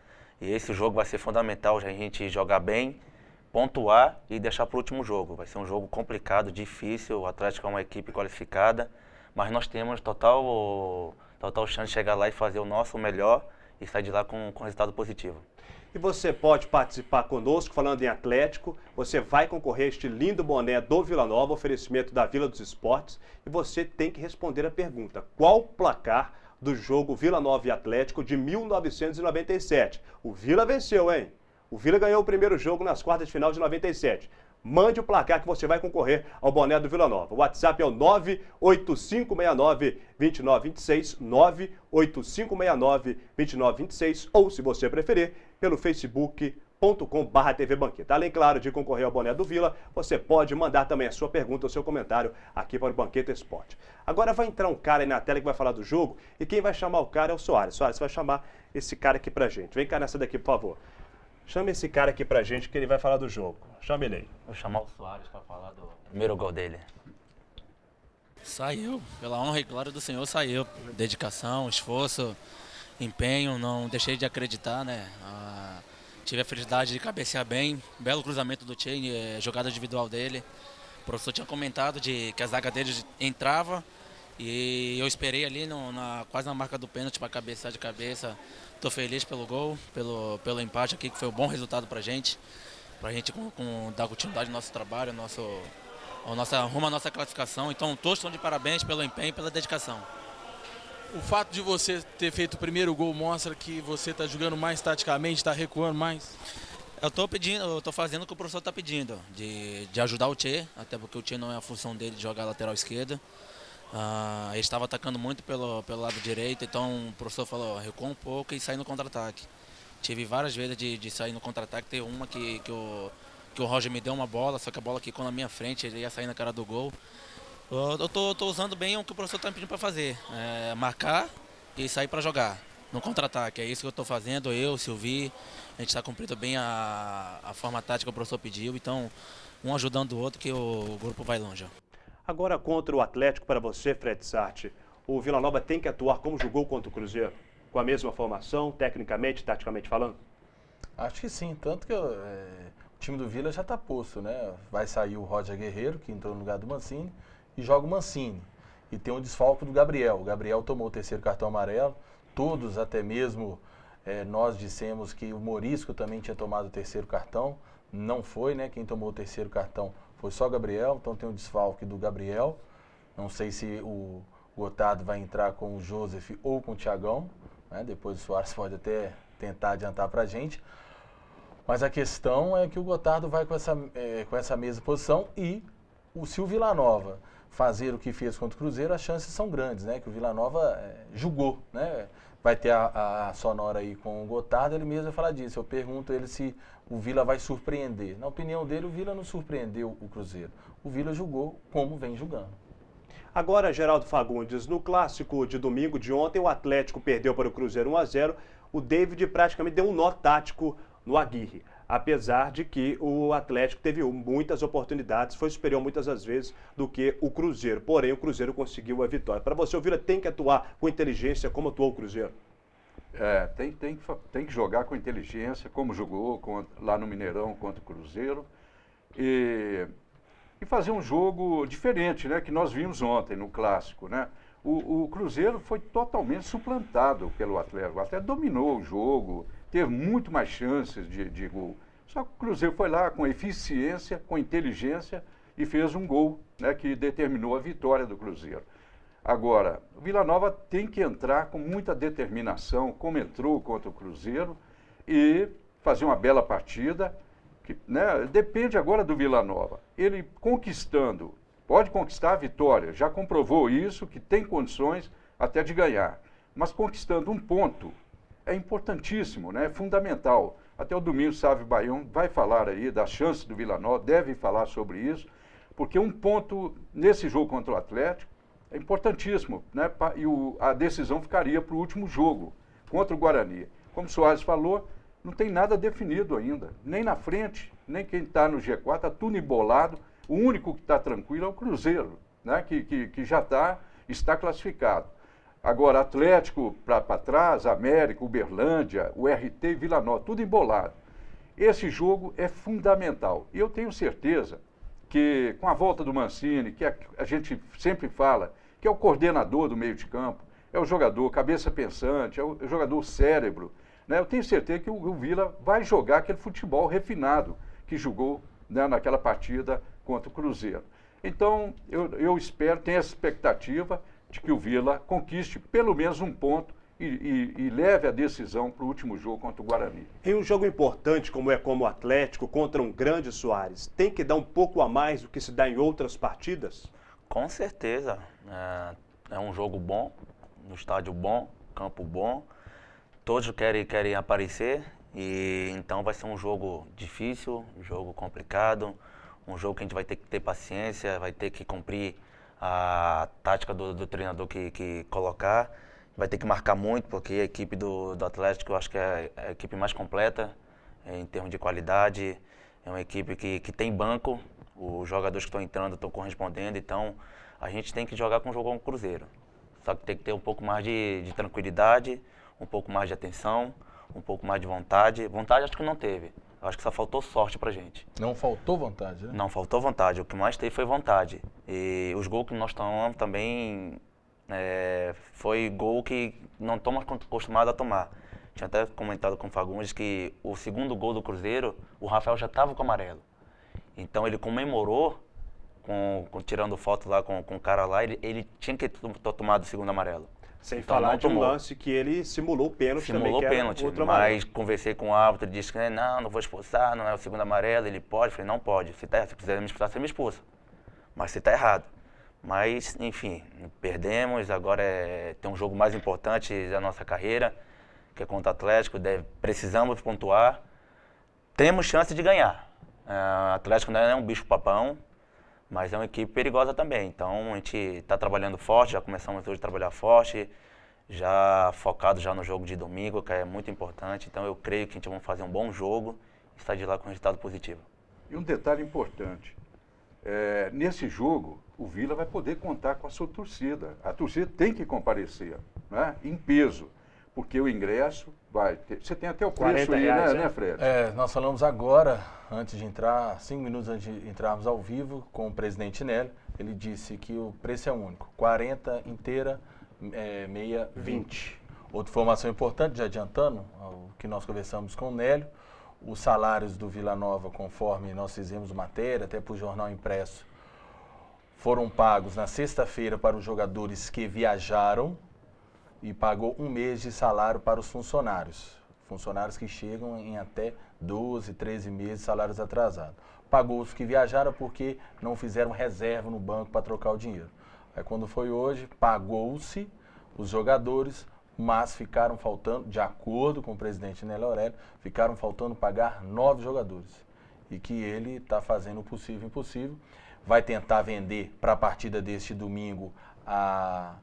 E esse jogo vai ser fundamental a gente jogar bem, pontuar e deixar para o último jogo. Vai ser um jogo complicado, difícil. O Atlético é uma equipe qualificada, mas nós temos total chance de chegar lá e fazer o nosso melhor e sair de lá com resultado positivo. E você pode participar conosco, falando em Atlético. Você vai concorrer a este lindo boné do Vila Nova, oferecimento da Vila dos Esportes. E você tem que responder a pergunta: qual o placar do jogo Vila Nova e Atlético de 1997? O Vila venceu, hein? O Vila ganhou o primeiro jogo nas quartas de final de 97. Mande o placar que você vai concorrer ao boné do Vila Nova. O WhatsApp é o 98569-2926, 98569-2926, ou, se você preferir, pelo facebook.com/TV Banqueta. Além, claro, de concorrer ao boné do Vila, você pode mandar também a sua pergunta, o seu comentário aqui para o Banqueta Esporte. Agora vai entrar um cara aí na tela que vai falar do jogo, e quem vai chamar o cara é o Soares. Soares, você vai chamar esse cara aqui pra gente. Vem cá nessa daqui, por favor. Chama esse cara aqui pra gente que ele vai falar do jogo. Chama ele aí. Vou chamar o Soares para falar do primeiro gol dele. Saiu, pela honra e glória do Senhor, saiu. Dedicação, esforço, empenho, não deixei de acreditar, né? Tive a felicidade de cabecear bem, belo cruzamento do Tchê, jogada individual dele. O professor tinha comentado que a zaga dele entrava e eu esperei ali quase na marca do pênalti para cabecear de cabeça. Estou feliz pelo gol, pelo empate aqui, que foi um bom resultado para a gente dar continuidade ao nosso trabalho, rumo à nossa classificação. Então, todos estão de parabéns pelo empenho e pela dedicação. O fato de você ter feito o primeiro gol mostra que você está jogando mais taticamente, está recuando mais? Eu estou fazendo o que o professor está pedindo, de ajudar o Tchê, até porque o Tchê não é a função dele de jogar lateral esquerda. Ele estava atacando muito pelo lado direito, então o professor falou, recua um pouco e sai no contra-ataque. Tive várias vezes de sair no contra-ataque, teve uma que o Roger me deu uma bola, só que a bola quicou na minha frente, ele ia sair na cara do gol. Eu tô usando bem o que o professor está me pedindo para fazer, marcar e sair para jogar no contra-ataque. É isso que eu estou fazendo, eu, Silvi, a gente está cumprindo bem a forma tática que o professor pediu, então um ajudando o outro que o grupo vai longe. Agora contra o Atlético, para você, Fred Sarti, o Vila Nova tem que atuar como jogou contra o Cruzeiro? Com a mesma formação, tecnicamente, taticamente falando? Acho que sim, tanto que o time do Vila já está posto, né? Vai sair o Roger Guerreiro, que entrou no lugar do Mancini, e joga o Mancini. E tem o desfalque do Gabriel. O Gabriel tomou o terceiro cartão amarelo, todos, até mesmo nós dissemos que o Morisco também tinha tomado o terceiro cartão, não foi, né? Quem tomou o terceiro cartão foi só o Gabriel, então tem o desfalque do Gabriel. Não sei se o Gotardo vai entrar com o Joseph ou com o Thiagão, né? Depois o Soares pode até tentar adiantar para a gente. Mas a questão é que o Gotardo vai com essa mesma posição e se o Vila Nova fazer o que fez contra o Cruzeiro, as chances são grandes, né? Que o Vila Nova jogou, né? Vai ter a sonora aí com o Gotardo, ele mesmo vai falar disso. Eu pergunto a ele se o Vila vai surpreender. Na opinião dele, o Vila não surpreendeu o Cruzeiro. O Vila jogou como vem jogando. Agora, Geraldo Fagundes, no clássico de domingo de ontem, o Atlético perdeu para o Cruzeiro 1-0. O David praticamente deu um nó tático no Aguirre. Apesar de que o Atlético teve muitas oportunidades, foi superior muitas das vezes do que o Cruzeiro. Porém, o Cruzeiro conseguiu a vitória. Para você, o Vila tem que atuar com inteligência como atuou o Cruzeiro? Tem que jogar com inteligência, como jogou lá no Mineirão contra o Cruzeiro. E fazer um jogo diferente, né, que nós vimos ontem no Clássico, né? O Cruzeiro foi totalmente suplantado pelo Atlético. O Atlético dominou o jogo, teve muito mais chances de gol. Só que o Cruzeiro foi lá com eficiência, com inteligência e fez um gol, né, que determinou a vitória do Cruzeiro. Agora, o Vila Nova tem que entrar com muita determinação, como entrou contra o Cruzeiro, e fazer uma bela partida, que, né, depende agora do Vila Nova. Ele conquistando, pode conquistar a vitória, já comprovou isso, que tem condições até de ganhar. Mas conquistando um ponto é importantíssimo, né, é fundamental. Até o Domingos Sávio Baião vai falar aí das chances do Vila Nova, deve falar sobre isso, porque um ponto nesse jogo contra o Atlético é importantíssimo, né? E a decisão ficaria para o último jogo, contra o Guarani. Como o Soares falou, não tem nada definido ainda, nem na frente, nem quem está no G4, está tudo embolado. O único que está tranquilo é o Cruzeiro, né? que já está classificado. Agora, Atlético para trás, América, Uberlândia, o RT e Vila Nova, tudo embolado. Esse jogo é fundamental. E eu tenho certeza que com a volta do Mancini, que a gente sempre fala, que é o coordenador do meio de campo, é o jogador cabeça pensante, é o jogador cérebro, né? Eu tenho certeza que o Vila vai jogar aquele futebol refinado que jogou, né, naquela partida contra o Cruzeiro. Então, eu espero, tenho essa expectativa de que o Vila conquiste pelo menos um ponto e leve a decisão para o último jogo contra o Guarani. Em um jogo importante como o Atlético, contra um grande Soares, tem que dar um pouco a mais do que se dá em outras partidas? Com certeza. É um jogo bom, no estádio bom, campo bom. Todos querem aparecer, e então vai ser um jogo difícil, um jogo complicado, um jogo que a gente vai ter que ter paciência, vai ter que cumprir a tática do treinador que colocar. Vai ter que marcar muito, porque a equipe do Atlético eu acho que é a equipe mais completa em termos de qualidade. É uma equipe que tem banco, os jogadores que estão entrando estão correspondendo, então a gente tem que jogar com o jogo com o Cruzeiro. Só que tem que ter um pouco mais de tranquilidade, um pouco mais de atenção, um pouco mais de vontade. Vontade acho que não teve. Acho que só faltou sorte pra gente. Não faltou vontade, né? Não faltou vontade. O que mais teve foi vontade. E os gols que nós tomamos também foi gol que não estamos acostumados a tomar. Tinha até comentado com o Fagundes que o segundo gol do Cruzeiro, o Rafael já estava com amarelo. Então ele comemorou, tirando foto lá com o cara lá, ele tinha que ter tomado o segundo amarelo. Sem então, falar de um lance que ele simulou o pênalti também. Simulou o pênalti, mas conversei com o árbitro, ele disse que não vou expulsar, não é o segundo amarelo, ele pode. Eu falei, não pode, se quiser me expulsar, você me expulsa. Mas você está errado. Mas, enfim, perdemos, agora tem um jogo mais importante da nossa carreira, que é contra o Atlético, precisamos pontuar, temos chance de ganhar. O Atlético não é um bicho-papão, mas é uma equipe perigosa também. Então a gente está trabalhando forte, já começamos hoje a trabalhar forte, já focado já no jogo de domingo, que é muito importante. Então eu creio que a gente vai fazer um bom jogo e sair de lá com resultado positivo. E um detalhe importante, nesse jogo o Vila vai poder contar com a sua torcida. A torcida tem que comparecer, né, em peso, porque o ingresso vai ter... Você tem até o preço aí, né, Fred? Nós falamos agora, antes de entrar, 5 minutos antes de entrarmos ao vivo, com o presidente Nélio. Ele disse que o preço é único, 40 inteira, meia 20. Outra informação importante, já adiantando, o que nós conversamos com o Nélio, os salários do Vila Nova, conforme nós fizemos matéria, até para o jornal impresso, foram pagos na sexta-feira para os jogadores que viajaram, e pagou 1 mês de salário para os funcionários. Funcionários que chegam em até 12, 13 meses de salários atrasados. Pagou os que viajaram porque não fizeram reserva no banco para trocar o dinheiro. Aí quando foi hoje, pagou-se os jogadores, mas ficaram faltando, de acordo com o presidente Nélio Aurélio, ficaram faltando pagar 9 jogadores. E que ele está fazendo o possível e impossível. Vai tentar vender para a partida deste domingo à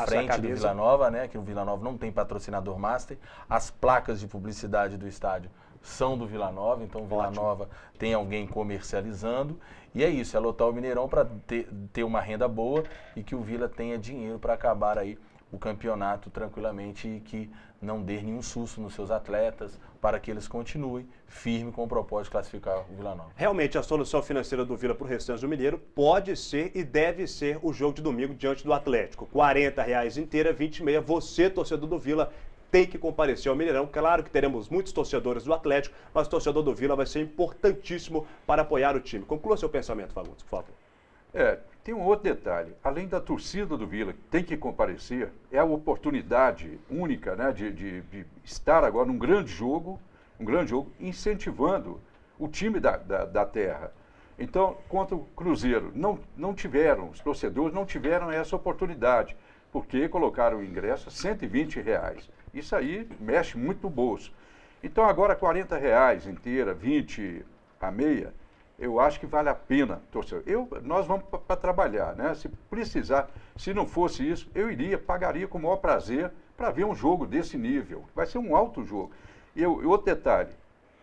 frente do Vila Nova, né? Que o Vila Nova não tem patrocinador master. As placas de publicidade do estádio são do Vila Nova, então o Vila Nova tem alguém comercializando. E é isso, é lotar o Mineirão para ter uma renda boa e que o Vila tenha dinheiro para acabar aí o campeonato tranquilamente e que não dê nenhum susto nos seus atletas, para que eles continuem firmes com o propósito de classificar o Vila Nova. Realmente a solução financeira do Vila para o restante do Mineiro pode ser e deve ser o jogo de domingo diante do Atlético. R$40 inteira, 20,5. Você, torcedor do Vila, tem que comparecer ao Mineirão. Claro que teremos muitos torcedores do Atlético, mas o torcedor do Vila vai ser importantíssimo para apoiar o time. Conclua seu pensamento, Fagundes, por favor. Tem um outro detalhe. Além da torcida do Vila, que tem que comparecer, é a oportunidade única, né, de estar agora num grande jogo, incentivando o time da terra. Então, contra o Cruzeiro, os torcedores não tiveram essa oportunidade, porque colocaram o ingresso a R$120. Isso aí mexe muito no bolso. Então, agora R$40 inteira, 20 a meia, eu acho que vale a pena, torcedor. Nós vamos para trabalhar, né? Se precisar, se não fosse isso, eu pagaria com o maior prazer para ver um jogo desse nível. Vai ser um alto jogo. E outro detalhe,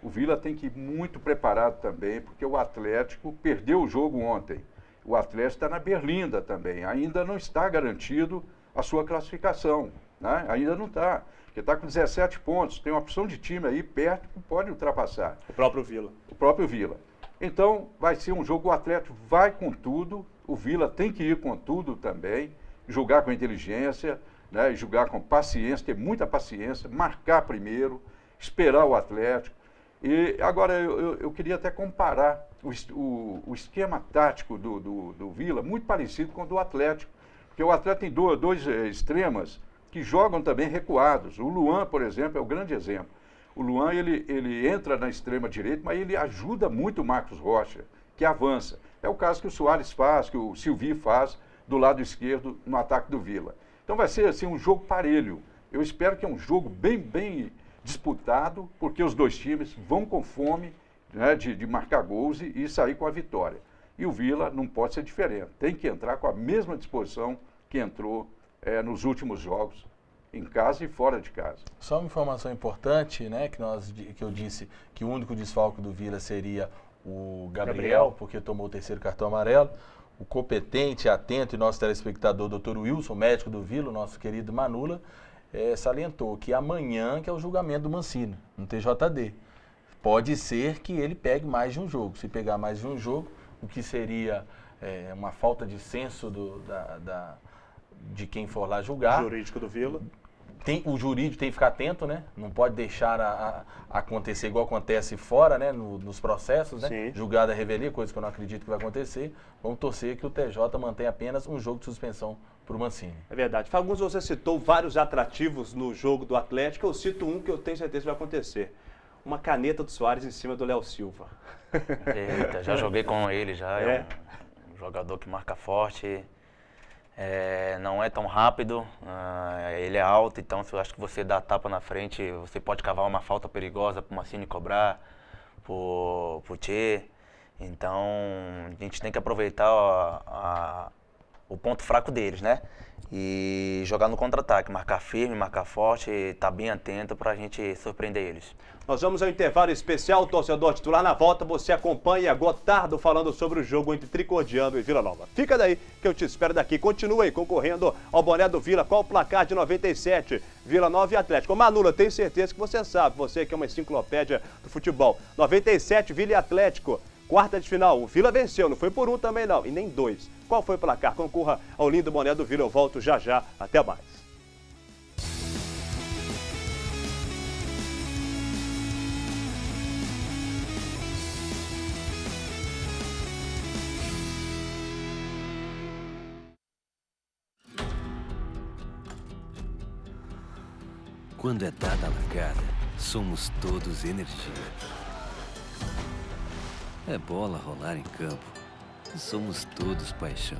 o Vila tem que ir muito preparado também, porque o Atlético perdeu o jogo ontem. O Atlético está na berlinda também, ainda não está garantido a sua classificação, né? Ainda não está, porque está com 17 pontos, tem uma opção de time aí perto que pode ultrapassar. O próprio Vila. O próprio Vila. Então, vai ser um jogo, o Atlético vai com tudo, o Vila tem que ir com tudo também, jogar com inteligência, né? Jogar com paciência, ter muita paciência, marcar primeiro, esperar o Atlético. E agora eu queria até comparar o esquema tático do Vila, muito parecido com o do Atlético, porque o Atlético tem dois extremas que jogam também recuados. O Luan, por exemplo, é o grande exemplo. O Luan, ele entra na extrema direita, mas ele ajuda muito o Marcos Rocha, que avança. É o caso que o Soares faz, que o Silvio faz do lado esquerdo no ataque do Vila. Então vai ser assim, um jogo parelho. Eu espero que é um jogo bem disputado, porque os dois times vão com fome, né, de marcar gols e sair com a vitória. E o Vila não pode ser diferente. Tem que entrar com a mesma disposição que entrou nos últimos jogos, em casa e fora de casa. Só uma informação importante, né, que eu disse que o único desfalque do Vila seria o Gabriel, porque tomou o terceiro cartão amarelo. O competente, atento e nosso telespectador, Dr. Wilson, médico do Vila, o nosso querido Manula, salientou que amanhã que é o julgamento do Mancini, no TJD. Pode ser que ele pegue mais de um jogo. Se pegar mais de um jogo, o que seria uma falta de senso de quem for lá julgar. O jurídico do Vila. O jurídico tem que ficar atento, né? Não pode deixar acontecer igual acontece fora, né? Nos processos, né? Julgada a revelia, coisa que eu não acredito que vai acontecer. Vamos torcer que o TJ mantenha apenas um jogo de suspensão para o Mancini. É verdade. Fagundes, você citou vários atrativos no jogo do Atlético. Eu cito um que eu tenho certeza que vai acontecer. Uma caneta do Soares em cima do Léo Silva. Eita, já joguei com ele, já. É um jogador que marca forte. Não é tão rápido, ele é alto, então eu acho que você dá a tapa na frente, você pode cavar uma falta perigosa para o Mancini cobrar, para o Tchê. Então a gente tem que aproveitar o ponto fraco deles, né? E jogar no contra-ataque, marcar firme, marcar forte, estar bem atento para a gente surpreender eles. Nós vamos ao intervalo especial, torcedor titular. Na volta você acompanha Gotardo falando sobre o jogo entre Tricordiano e Vila Nova. Fica daí que eu te espero daqui. Continua aí concorrendo ao boné do Vila. Qual o placar de 97? Vila Nova e Atlético. Manula, tenho certeza que você sabe. Você que é uma enciclopédia do futebol. 97, Vila e Atlético. Quarta de final. O Vila venceu. Não foi por um também não. E nem dois. Qual foi o placar? Concorra ao lindo boné do Vila. Eu volto já já. Até mais. Quando é dada a largada, somos todos energia. É bola rolar em campo, somos todos paixão.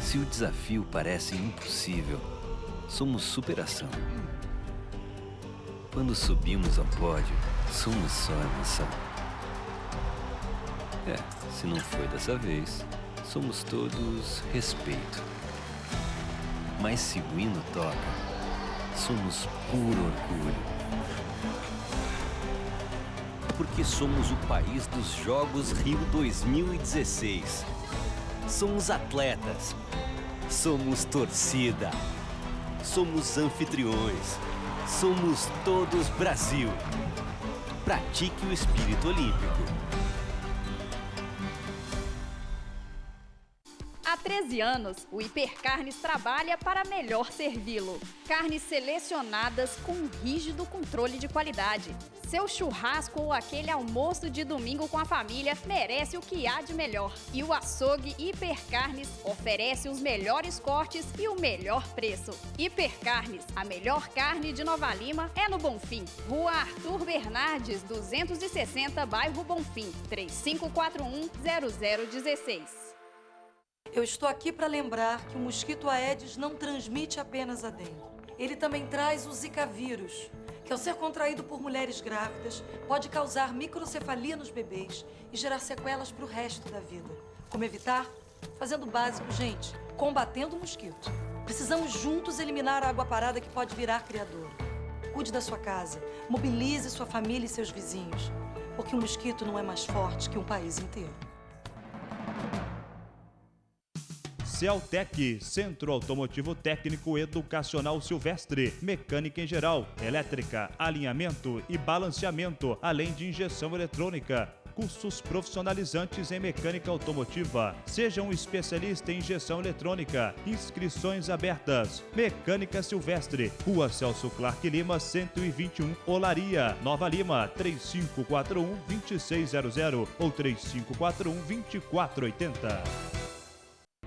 Se o desafio parece impossível, somos superação. Quando subimos ao pódio, somos só emoção. Se não foi dessa vez, somos todos respeito. Mas se o hino toca, somos puro orgulho. Porque somos o país dos Jogos Rio 2016. Somos atletas. Somos torcida. Somos anfitriões. Somos todos Brasil. Pratique o espírito olímpico. Há 13 anos, o Hipercarnes trabalha para melhor servi-lo. Carnes selecionadas com um rígido controle de qualidade. Seu churrasco ou aquele almoço de domingo com a família merece o que há de melhor. E o açougue Hipercarnes oferece os melhores cortes e o melhor preço. Hipercarnes, a melhor carne de Nova Lima é no Bonfim. Rua Arthur Bernardes, 260, bairro Bonfim, 3541-0016. Eu estou aqui para lembrar que o mosquito Aedes não transmite apenas a dengue. Ele também traz o Zika vírus, que ao ser contraído por mulheres grávidas, pode causar microcefalia nos bebês e gerar sequelas para o resto da vida. Como evitar? Fazendo o básico, gente, combatendo o mosquito. Precisamos juntos eliminar a água parada que pode virar criador. Cuide da sua casa, mobilize sua família e seus vizinhos, porque o mosquito não é mais forte que um país inteiro. Cealtec, Centro Automotivo Técnico Educacional Silvestre, mecânica em geral, elétrica, alinhamento e balanceamento, além de injeção eletrônica. Cursos profissionalizantes em mecânica automotiva. Seja um especialista em injeção eletrônica. Inscrições abertas. Mecânica Silvestre, Rua Celso Clark Lima, 121, Olaria, Nova Lima, 3541-2600 ou 3541-2480.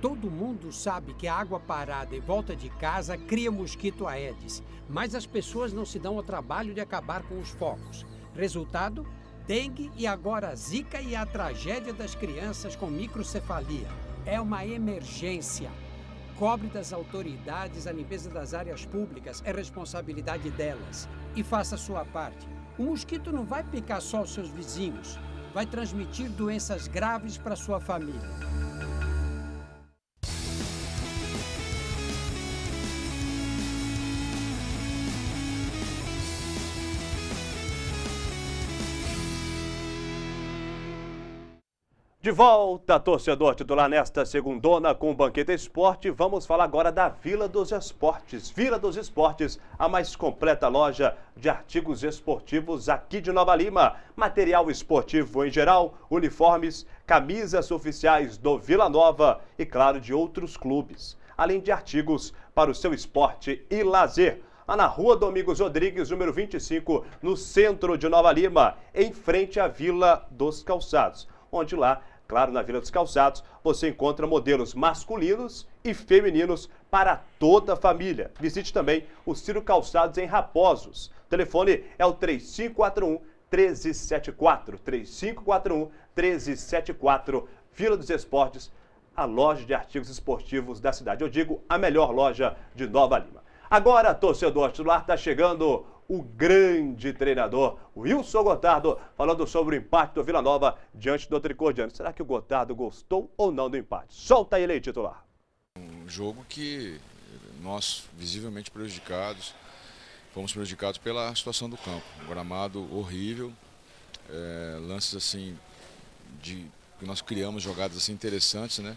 Todo mundo sabe que a água parada em volta de casa cria mosquito Aedes, mas as pessoas não se dão ao trabalho de acabar com os focos. Resultado? Dengue e agora zika e a tragédia das crianças com microcefalia. É uma emergência. Cobre das autoridades a limpeza das áreas públicas, é responsabilidade delas. E faça a sua parte. O mosquito não vai picar só os seus vizinhos, vai transmitir doenças graves para sua família. De volta, torcedor titular, nesta segundona com o Banqueta Esporte. Vamos falar agora da Vila dos Esportes. Vila dos Esportes, a mais completa loja de artigos esportivos aqui de Nova Lima. Material esportivo em geral, uniformes, camisas oficiais do Vila Nova e, claro, de outros clubes. Além de artigos para o seu esporte e lazer. Lá na Rua Domingos Rodrigues, número 25, no centro de Nova Lima, em frente à Vila dos Calçados. Onde lá, claro, na Vila dos Calçados, você encontra modelos masculinos e femininos para toda a família. Visite também o Ciro Calçados em Raposos. O telefone é o 3541-1374. 3541-1374. Vila dos Esportes, a loja de artigos esportivos da cidade. Eu digo, a melhor loja de Nova Lima. Agora, torcedor titular, está chegando o grande treinador, Wilson Gotardo, falando sobre o empate do Vila Nova diante do Tricordiano. Será que o Gotardo gostou ou não do empate? Solta ele aí, titular. Um jogo que nós, visivelmente prejudicados, fomos prejudicados pela situação do campo. Um gramado horrível, lances assim, que nós criamos jogadas assim interessantes, né?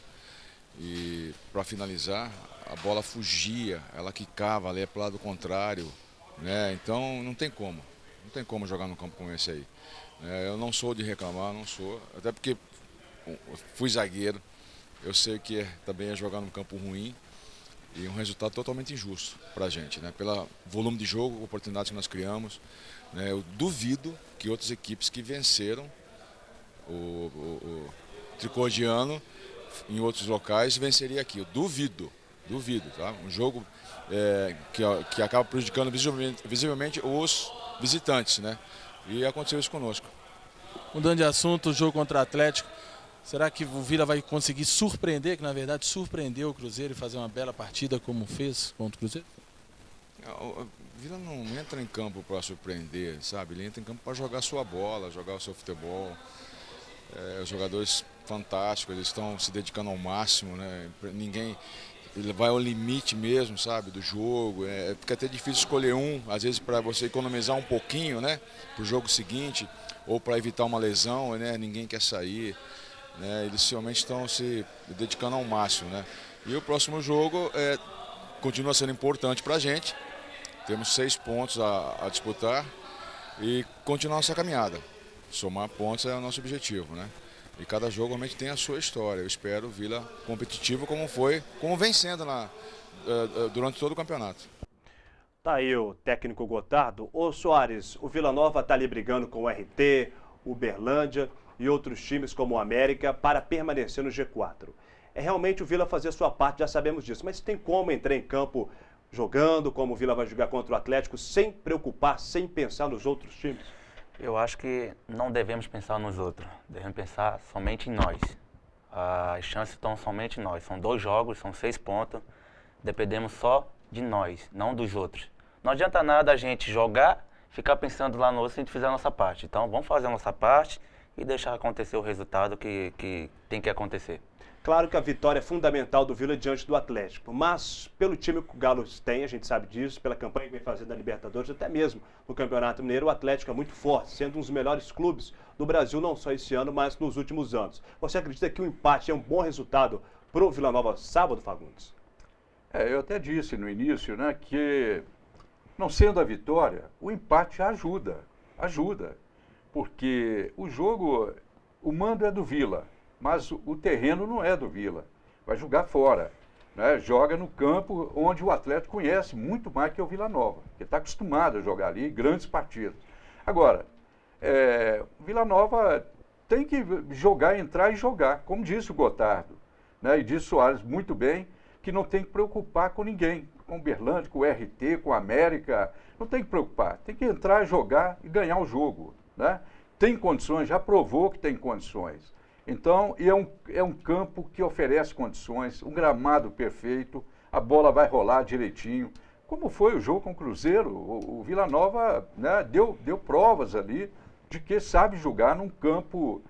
E para finalizar, a bola fugia, ela quicava ali para o lado contrário. Então não tem como jogar num campo como esse aí. Eu não sou de reclamar, não sou, até porque fui zagueiro, eu sei que também é jogar num campo ruim e um resultado totalmente injusto para a gente, pelo volume de jogo, oportunidades que nós criamos. Eu duvido que outras equipes que venceram o Tricordiano em outros locais venceria aqui, eu duvido, tá? Um jogo que acaba prejudicando visivelmente os visitantes, E aconteceu isso conosco. Mudando de assunto, o jogo contra o Atlético, será que o Vila vai conseguir surpreender, que na verdade surpreendeu o Cruzeiro e fazer uma bela partida como fez contra o Cruzeiro? O Vila não entra em campo para surpreender, sabe? Ele entra em campo para jogar sua bola, jogar o seu futebol. Os jogadores fantásticos, eles estão se dedicando ao máximo, Ninguém... Ele vai ao limite mesmo, sabe, do jogo. Fica até difícil escolher um, às vezes para você economizar um pouquinho, para o jogo seguinte, ou para evitar uma lesão, ninguém quer sair. Eles realmente estão se dedicando ao máximo, E o próximo jogo continua sendo importante para a gente. Temos 6 pontos a disputar e continuar nossa caminhada. Somar pontos é o nosso objetivo, E cada jogo realmente tem a sua história. Eu espero o Vila competitivo como vem sendo durante todo o campeonato. Tá aí o técnico Gotardo. Ô Soares, o Vila Nova está ali brigando com o RT, o Uberlândia e outros times como o América para permanecer no G4. É realmente o Vila fazer a sua parte, já sabemos disso. Mas tem como entrar em campo jogando, como o Vila vai jogar contra o Atlético, sem preocupar, sem pensar nos outros times? Eu acho que não devemos pensar nos outros, devemos pensar somente em nós. As chances estão somente em nós. São 2 jogos, são 6 pontos, dependemos só de nós, não dos outros. Não adianta nada a gente jogar ficar pensando lá no outro se a gente fizer a nossa parte. Então, vamos fazer a nossa parte e deixar acontecer o resultado que tem que acontecer. Claro que a vitória é fundamental do Vila diante do Atlético, mas pelo time que o Galo tem, a gente sabe disso, pela campanha que vem fazendo na Libertadores, até mesmo no Campeonato Mineiro, o Atlético é muito forte, sendo um dos melhores clubes do Brasil, não só esse ano, mas nos últimos anos. Você acredita que o empate é um bom resultado para o Vila Nova sábado, Fagundes? Eu até disse no início, né, que não sendo a vitória, o empate ajuda, porque o jogo, o mando é do Vila, mas o terreno não é do Vila, vai jogar fora, né? Joga no campo onde o Atlético conhece muito mais que o Vila Nova, que está acostumado a jogar ali grandes partidas. Agora, o Vila Nova tem que jogar, entrar e jogar, como disse o Gotardo, né? E disse o Soares muito bem, que não tem que preocupar com ninguém, com o Berlândia, com o RT, com o América, não tem que preocupar, tem que entrar, jogar e ganhar o jogo, né? Tem condições, já provou que tem condições. Então, é um campo que oferece condições, um gramado perfeito, a bola vai rolar direitinho. Como foi o jogo com o Cruzeiro, o Vila Nova, né, deu provas ali de que sabe jogar num campo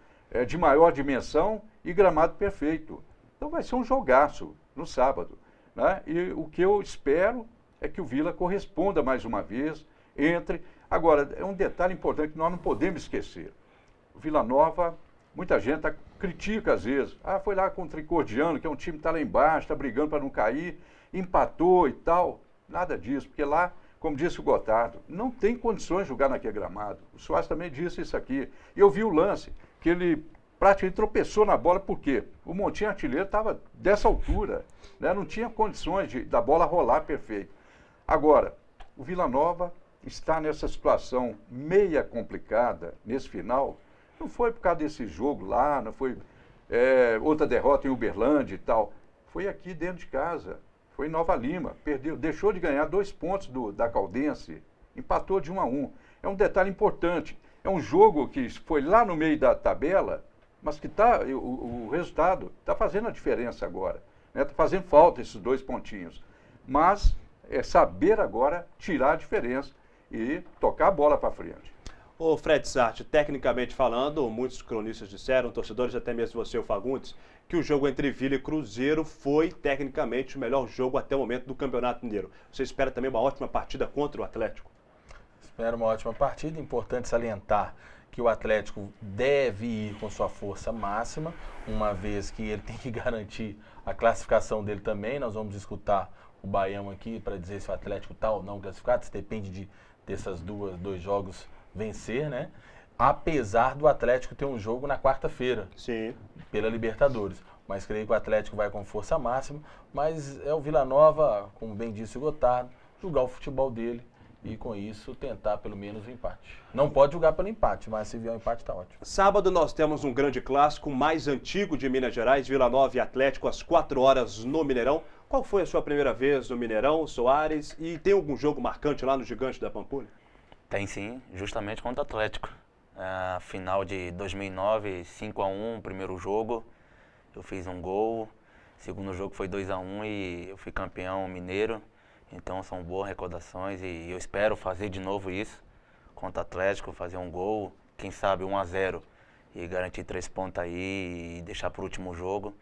de maior dimensão e gramado perfeito. Então vai ser um jogaço no sábado, né? E o que eu espero é que o Vila corresponda mais uma vez, entre. Agora, é um detalhe importante que nós não podemos esquecer. O Vila Nova, muita gente critica às vezes. Foi lá com o Tricordiano, que é um time que está lá embaixo, está brigando para não cair, empatou e tal. Nada disso, porque lá, como disse o Gotardo, não tem condições de jogar naquele gramado. O Soares também disse isso aqui. E eu vi o lance, que ele praticamente tropeçou na bola, por quê? O Montinho Artilheiro estava dessa altura, né? Não tinha condições da bola rolar perfeito. Agora, o Vila Nova está nessa situação meia complicada, nesse final. Não foi por causa desse jogo lá, não foi outra derrota em Uberlândia e tal. Foi aqui dentro de casa, foi em Nova Lima, deixou de ganhar 2 pontos da Caldense, empatou de 1-1. É um detalhe importante, é um jogo que foi lá no meio da tabela, mas que o resultado está fazendo a diferença agora. Está fazendo falta esses 2 pontinhos. Mas é saber agora tirar a diferença e tocar a bola para frente. Ô Fred Sarti, tecnicamente falando, muitos cronistas disseram, torcedores, até mesmo você, o Fagundes, que o jogo entre Vila e Cruzeiro foi tecnicamente o melhor jogo até o momento do Campeonato Mineiro. Você espera também uma ótima partida contra o Atlético? Espero uma ótima partida. Importante salientar que o Atlético deve ir com sua força máxima, uma vez que ele tem que garantir a classificação dele também. Nós vamos escutar o Baião aqui para dizer se o Atlético está ou não classificado. Isso depende desses dois jogos vencer, né? Apesar do Atlético ter um jogo na quarta-feira, pela Libertadores. Mas creio que o Atlético vai com força máxima, mas é o Vila Nova, como bem disse o Gotardo, jogar o futebol dele e com isso tentar pelo menos o empate. Não pode jogar pelo empate, mas se vier o empate está ótimo. Sábado nós temos um grande clássico, mais antigo de Minas Gerais, Vila Nova e Atlético, às 4 horas no Mineirão. Qual foi a sua primeira vez no Mineirão, Soares? E tem algum jogo marcante lá no Gigante da Pampulha? Tem sim, justamente contra o Atlético. Final de 2009, 5-1, primeiro jogo, eu fiz um gol, segundo jogo foi 2-1 e eu fui campeão mineiro. Então são boas recordações e eu espero fazer de novo isso contra o Atlético, fazer um gol, quem sabe 1-0 e garantir 3 pontos aí e deixar para o último jogo.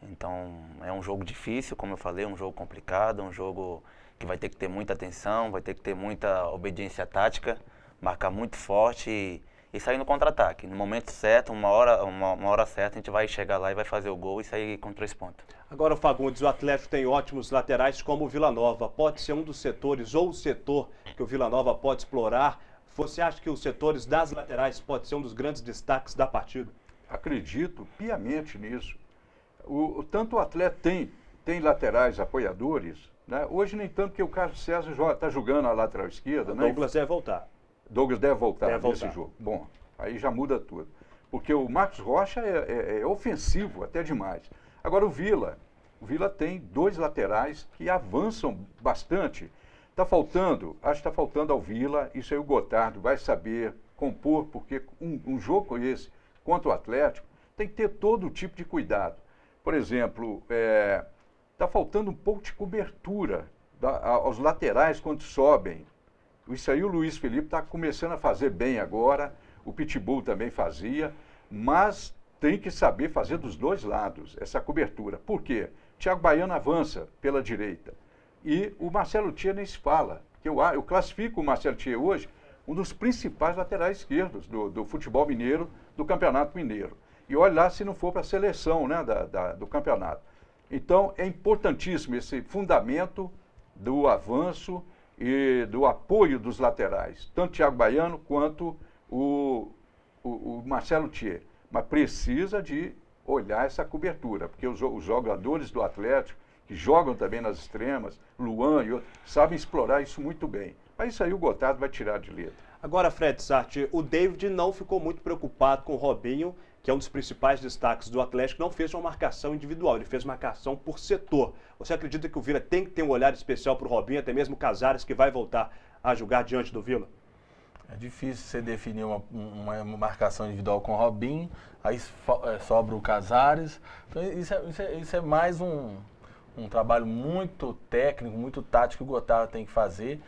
Então é um jogo difícil, como eu falei, um jogo complicado, um jogo que vai ter que ter muita atenção, vai ter que ter muita obediência tática, marcar muito forte e sair no contra-ataque. No momento certo, uma hora certa, a gente vai chegar lá e vai fazer o gol e sair com 3 pontos. Agora, o Fagundes, o Atlético tem ótimos laterais como o Vila Nova. Pode ser um dos setores ou o setor que o Vila Nova pode explorar. Você acha que os setores das laterais pode ser um dos grandes destaques da partida? Acredito piamente nisso. Tanto o Atlético tem laterais apoiadores, né? Hoje nem tanto, porque o Carlos César está jogando a lateral esquerda. O Douglas deve voltar. Douglas deve voltar nesse jogo. Bom, aí já muda tudo. Porque o Marcos Rocha é ofensivo até demais. Agora o Vila tem 2 laterais que avançam bastante. Acho que está faltando ao Vila, isso aí o Gotardo vai saber compor, porque um jogo como esse contra o Atlético tem que ter todo tipo de cuidado. Por exemplo, está faltando um pouco de cobertura aos laterais quando sobem. Isso aí o Luiz Felipe está começando a fazer bem agora, o Pitbull também fazia, mas tem que saber fazer dos dois lados essa cobertura. Por quê? Thiago Baiano avança pela direita e o Marcelo Thier nem se fala. Eu classifico o Marcelo Thier hoje um dos principais laterais esquerdos do futebol mineiro, do Campeonato Mineiro. E olha lá se não for para a seleção, né, do campeonato. Então é importantíssimo esse fundamento do avanço e do apoio dos laterais, tanto Thiago Baiano quanto o Marcelo Thier. Mas precisa de olhar essa cobertura, porque os jogadores do Atlético, que jogam também nas extremas, Luan e outros, sabem explorar isso muito bem. Mas isso aí o Gotardo vai tirar de letra. Agora, Fred Sart, o David não ficou muito preocupado com o Robinho, que é um dos principais destaques do Atlético, não fez uma marcação individual, ele fez marcação por setor. Você acredita que o Vila tem que ter um olhar especial para o Robinho, até mesmo o Casares, que vai voltar a jogar diante do Vila? É difícil você definir uma marcação individual com o Robinho, aí sobra o Casares. Então isso é mais um trabalho muito técnico, muito tático que o Gotardo tem que fazer.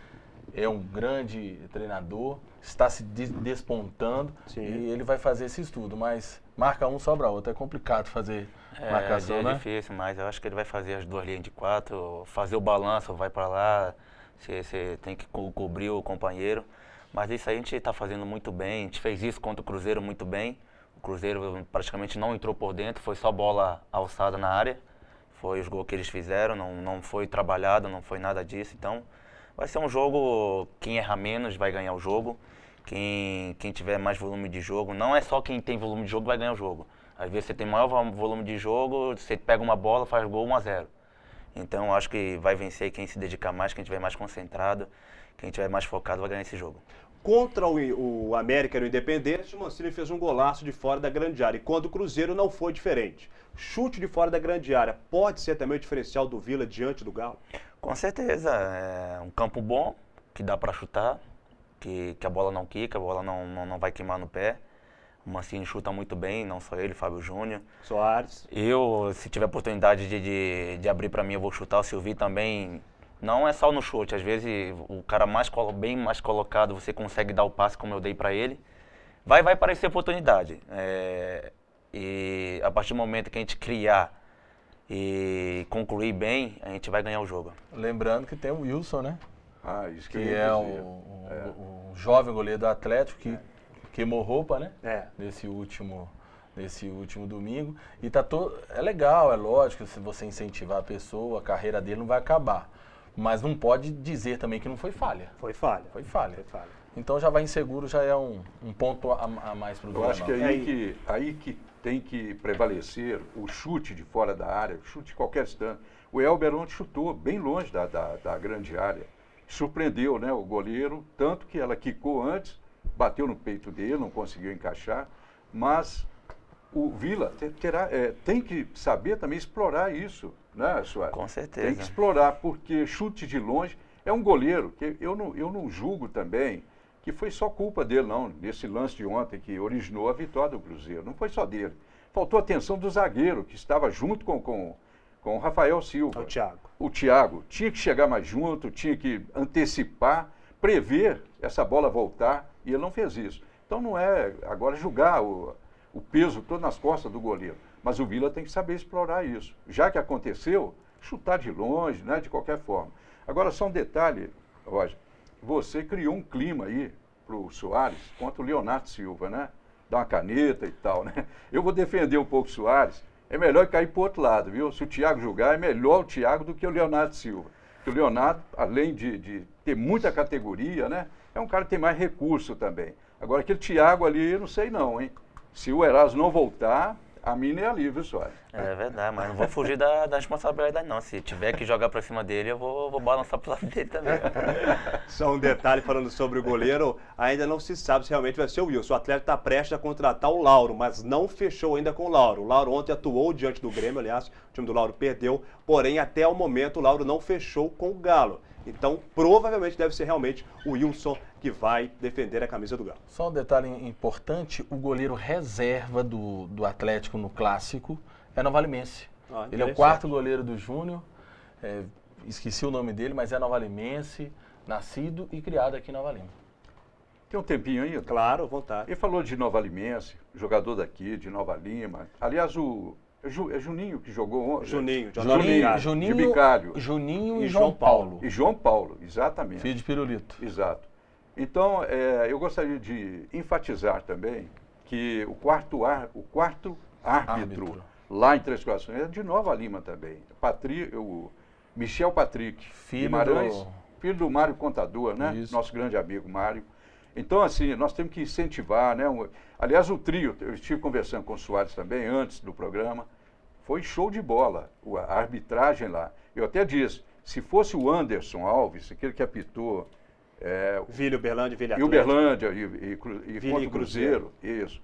É um grande treinador, está se despontando. Sim. E ele vai fazer esse estudo, mas marca um, sobra outro. É complicado fazer marcação, né? É difícil, mas eu acho que ele vai fazer as duas linhas de 4, fazer o balanço, vai para lá, você tem que cobrir o companheiro. Mas isso aí a gente está fazendo muito bem, a gente fez isso contra o Cruzeiro muito bem. O Cruzeiro praticamente não entrou por dentro, foi só bola alçada na área. Foi os gols que eles fizeram, não foi trabalhado, não foi nada disso. Então vai ser um jogo, quem errar menos vai ganhar o jogo. Quem tiver mais volume de jogo, não é só quem tem volume de jogo vai ganhar o jogo. Às vezes você tem maior volume de jogo, você pega uma bola, faz gol 1-0. Então acho que vai vencer quem se dedicar mais, quem estiver mais concentrado, quem estiver mais focado vai ganhar esse jogo. Contra o América e o Independente, o Mancini fez um golaço de fora da grande área. E quando o Cruzeiro não foi diferente. Chute de fora da grande área pode ser também o diferencial do Vila diante do Galo? Com certeza. É um campo bom, que dá para chutar, que a bola não quica, a bola não vai queimar no pé. O Mancini chuta muito bem, não só ele, Fábio Júnior. Soares. Eu, se tiver oportunidade de abrir para mim, eu vou chutar. O Silvio também. Não é só no chute, às vezes o cara bem mais colocado, você consegue dar o passe como eu dei para ele. Vai aparecer oportunidade. E a partir do momento que a gente criar e concluir bem, a gente vai ganhar o jogo. Lembrando que tem o Wilson, né? Isso que é o jovem goleiro do Atlético que queimou roupa, né? Nesse último domingo. E é legal, é lógico, se você incentivar a pessoa, a carreira dele não vai acabar. Mas não pode dizer também que não foi falha. Foi falha. Foi falha. Então já vai inseguro, já é um ponto a mais para o Vila. Eu acho que aí que tem que prevalecer o chute de fora da área, chute de qualquer distância. O Elber ontem chutou bem longe da grande área. Surpreendeu, né, o goleiro, tanto que ela quicou antes, bateu no peito dele, não conseguiu encaixar. Mas o Vila tem que saber também explorar isso, né, Soares? Com certeza. Tem que explorar, porque chute de longe é um goleiro, que eu não julgo também que foi só culpa dele, não, nesse lance de ontem que originou a vitória do Cruzeiro. Não foi só dele. Faltou atenção do zagueiro, que estava junto com o Rafael Silva. O Thiago. Tinha que chegar mais junto, tinha que antecipar, prever essa bola voltar, e ele não fez isso. Então não é agora julgar o peso todo nas costas do goleiro. Mas o Vila tem que saber explorar isso. Já que aconteceu, chutar de longe, né, de qualquer forma. Agora, só um detalhe, Roger. Você criou um clima aí para o Soares contra o Leonardo Silva, né? Dá uma caneta e tal, né? Eu vou defender um pouco o Soares. É melhor cair para o outro lado, viu? Se o Thiago jogar, é melhor o Thiago do que o Leonardo Silva. Porque o Leonardo, além de ter muita categoria, né? É um cara que tem mais recurso também. Agora, aquele Thiago ali, eu não sei não, hein? Se o Eraso não voltar, a mina é ali, viu, Soares? É verdade, mas não vou fugir da responsabilidade, não. Se tiver que jogar pra cima dele, eu vou balançar pro lado dele também. Só um detalhe falando sobre o goleiro, ainda não se sabe se realmente vai ser o Wilson. O Atlético está prestes a contratar o Lauro, mas não fechou ainda com o Lauro. O Lauro ontem atuou diante do Grêmio, aliás, o time do Lauro perdeu, porém, até o momento, o Lauro não fechou com o Galo. Então, provavelmente deve ser realmente o Wilson que vai defender a camisa do Galo. Só um detalhe importante, o goleiro reserva do Atlético no Clássico é novalimense. Ele é o quarto goleiro do Júnior, esqueci o nome dele, mas é novalimense, nascido e criado aqui em Nova Lima. Tem um tempinho aí? Claro, à vontade. Ele falou de Nova Limense, jogador daqui, de Nova Lima. Aliás, é Juninho que jogou ontem. Juninho de Bicalho. Juninho e João Paulo. E João Paulo, exatamente. Filho de Pirulito. Exato. Então, eu gostaria de enfatizar também que o quarto árbitro lá em Três Corações é de Nova Lima também. O Michel Patrick Guimarães, filho do Mário Contador, né? Isso. Nosso grande amigo Mário. Então, assim, nós temos que incentivar, né? Aliás, o trio, eu estive conversando com o Soares também, antes do programa, foi show de bola, a arbitragem lá. Eu até disse, se fosse o Anderson Alves, aquele que apitou... Vila Uberlândia, Vila Atlético. Uberlândia e contra o Cruzeiro, isso.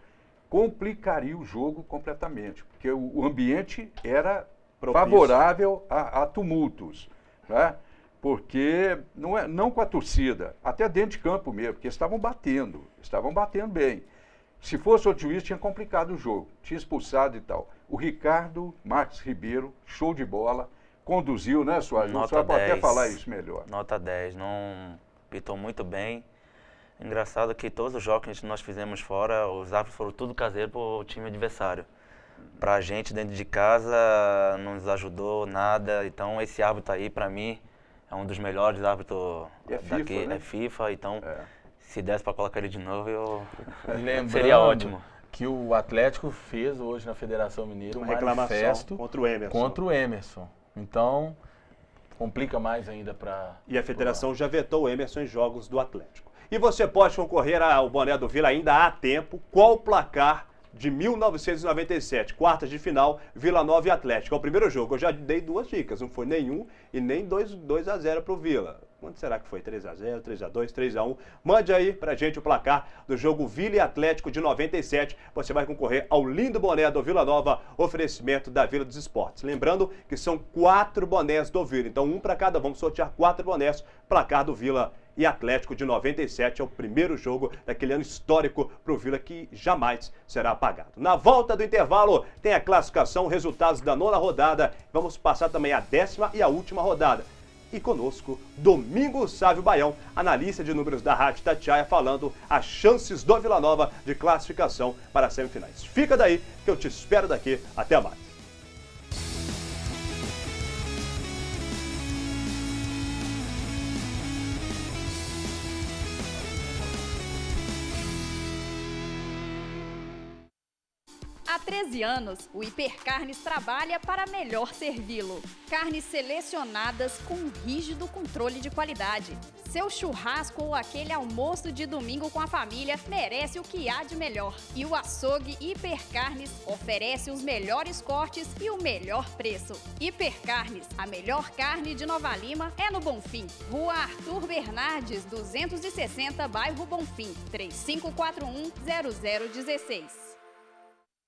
Complicaria o jogo completamente, porque o ambiente era favorável a tumultos, né? Porque não com a torcida, até dentro de campo mesmo, porque estavam batendo bem. Se fosse outro juiz, tinha complicado o jogo, tinha expulsado e tal. O Ricardo Marques Ribeiro, show de bola, conduziu, né, Soares? O senhor pode até falar isso melhor. Nota 10, não pitou muito bem. Engraçado que todos os jogos que nós fizemos fora, os árbitros foram tudo caseiro para o time adversário. Pra gente, dentro de casa, não nos ajudou nada. Então, esse árbitro aí, para mim, é um dos melhores árbitros daqui. FIFA, né? É FIFA, então, se desse para colocar ele de novo, seria ótimo. Que o Atlético fez hoje na Federação Mineira um manifesto contra o Emerson. Então, complica mais ainda para... E a Federação já vetou o Emerson em jogos do Atlético. E você pode concorrer ao boné do Vila ainda há tempo. Qual o placar de 1997, quartas de final, Vila Nova e Atlético? É o primeiro jogo. Eu já dei 2 dicas, não foi nenhum e nem 2-0 para o Vila. Quanto será que foi? 3-0, 3-2, 3-1? Mande aí pra gente o placar do jogo Vila e Atlético de 97. Você vai concorrer ao lindo boné do Vila Nova, oferecimento da Vila dos Esportes. Lembrando que são 4 bonés do Vila, então um para cada. Vamos sortear 4 bonés. Placar do Vila e Atlético de 97 é o primeiro jogo daquele ano histórico para o Vila que jamais será apagado. Na volta do intervalo tem a classificação, resultados da 9ª rodada. Vamos passar também a 10ª e a última rodada. E conosco, Domingos Sávio Baião, analista de números da Rádio Itatiaia, falando as chances do Vila Nova de classificação para as semifinais. Fica daí que eu te espero daqui. Até mais. Há 13 anos, o Hipercarnes trabalha para melhor servi-lo. Carnes selecionadas com um rígido controle de qualidade. Seu churrasco ou aquele almoço de domingo com a família merece o que há de melhor. E o açougue Hipercarnes oferece os melhores cortes e o melhor preço. Hipercarnes, a melhor carne de Nova Lima é no Bonfim. Rua Arthur Bernardes, 260, bairro Bonfim, 3541-0016.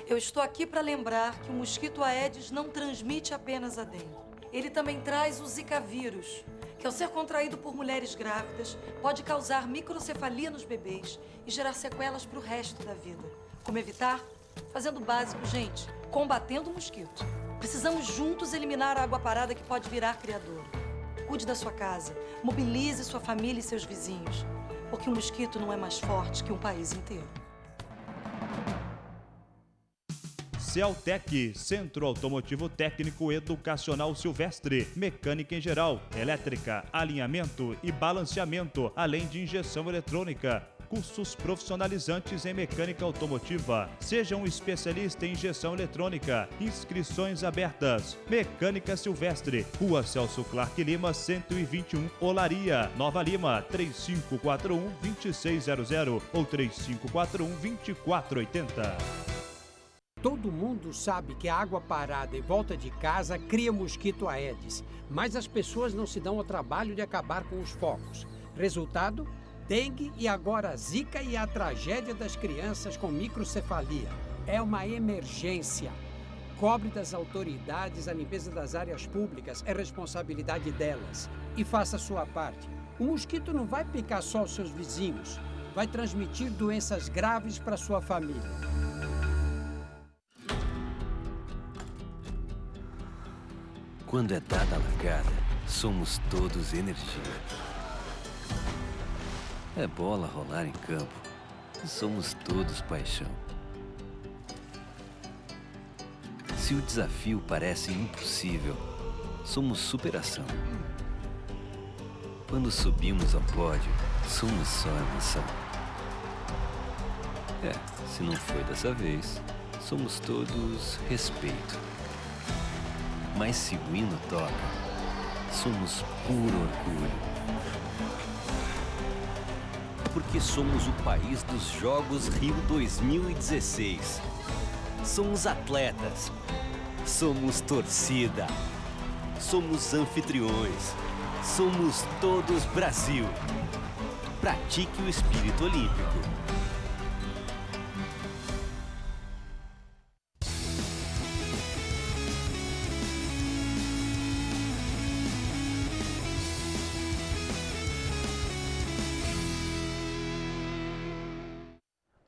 Eu estou aqui para lembrar que o mosquito Aedes não transmite apenas a dengue. Ele também traz o Zika vírus, que ao ser contraído por mulheres grávidas, pode causar microcefalia nos bebês e gerar sequelas para o resto da vida. Como evitar? Fazendo o básico, gente, combatendo o mosquito. Precisamos juntos eliminar a água parada que pode virar criador. Cuide da sua casa, mobilize sua família e seus vizinhos, porque o mosquito não é mais forte que um país inteiro. Celtec, Centro Automotivo Técnico Educacional Silvestre, mecânica em geral, elétrica, alinhamento e balanceamento, além de injeção eletrônica. Cursos profissionalizantes em mecânica automotiva. Seja um especialista em injeção eletrônica. Inscrições abertas. Mecânica Silvestre, Rua Celso Clark Lima, 121, Olaria, Nova Lima, 3541-2600 ou 3541-2480. Todo mundo sabe que a água parada em volta de casa cria mosquito Aedes, mas as pessoas não se dão ao trabalho de acabar com os focos. Resultado? Dengue e agora Zika e a tragédia das crianças com microcefalia. É uma emergência. Cobre das autoridades a limpeza das áreas públicas, é responsabilidade delas. E faça a sua parte. O mosquito não vai picar só os seus vizinhos, vai transmitir doenças graves para sua família. Quando é dada a largada, somos todos energia. É bola rolar em campo. Somos todos paixão. Se o desafio parece impossível, somos superação. Quando subimos ao pódio, somos só emoção. Se não foi dessa vez, somos todos respeito. Mas se o hino toca, somos puro orgulho. Porque somos o país dos Jogos Rio 2016. Somos atletas. Somos torcida. Somos anfitriões. Somos todos Brasil. Pratique o espírito olímpico.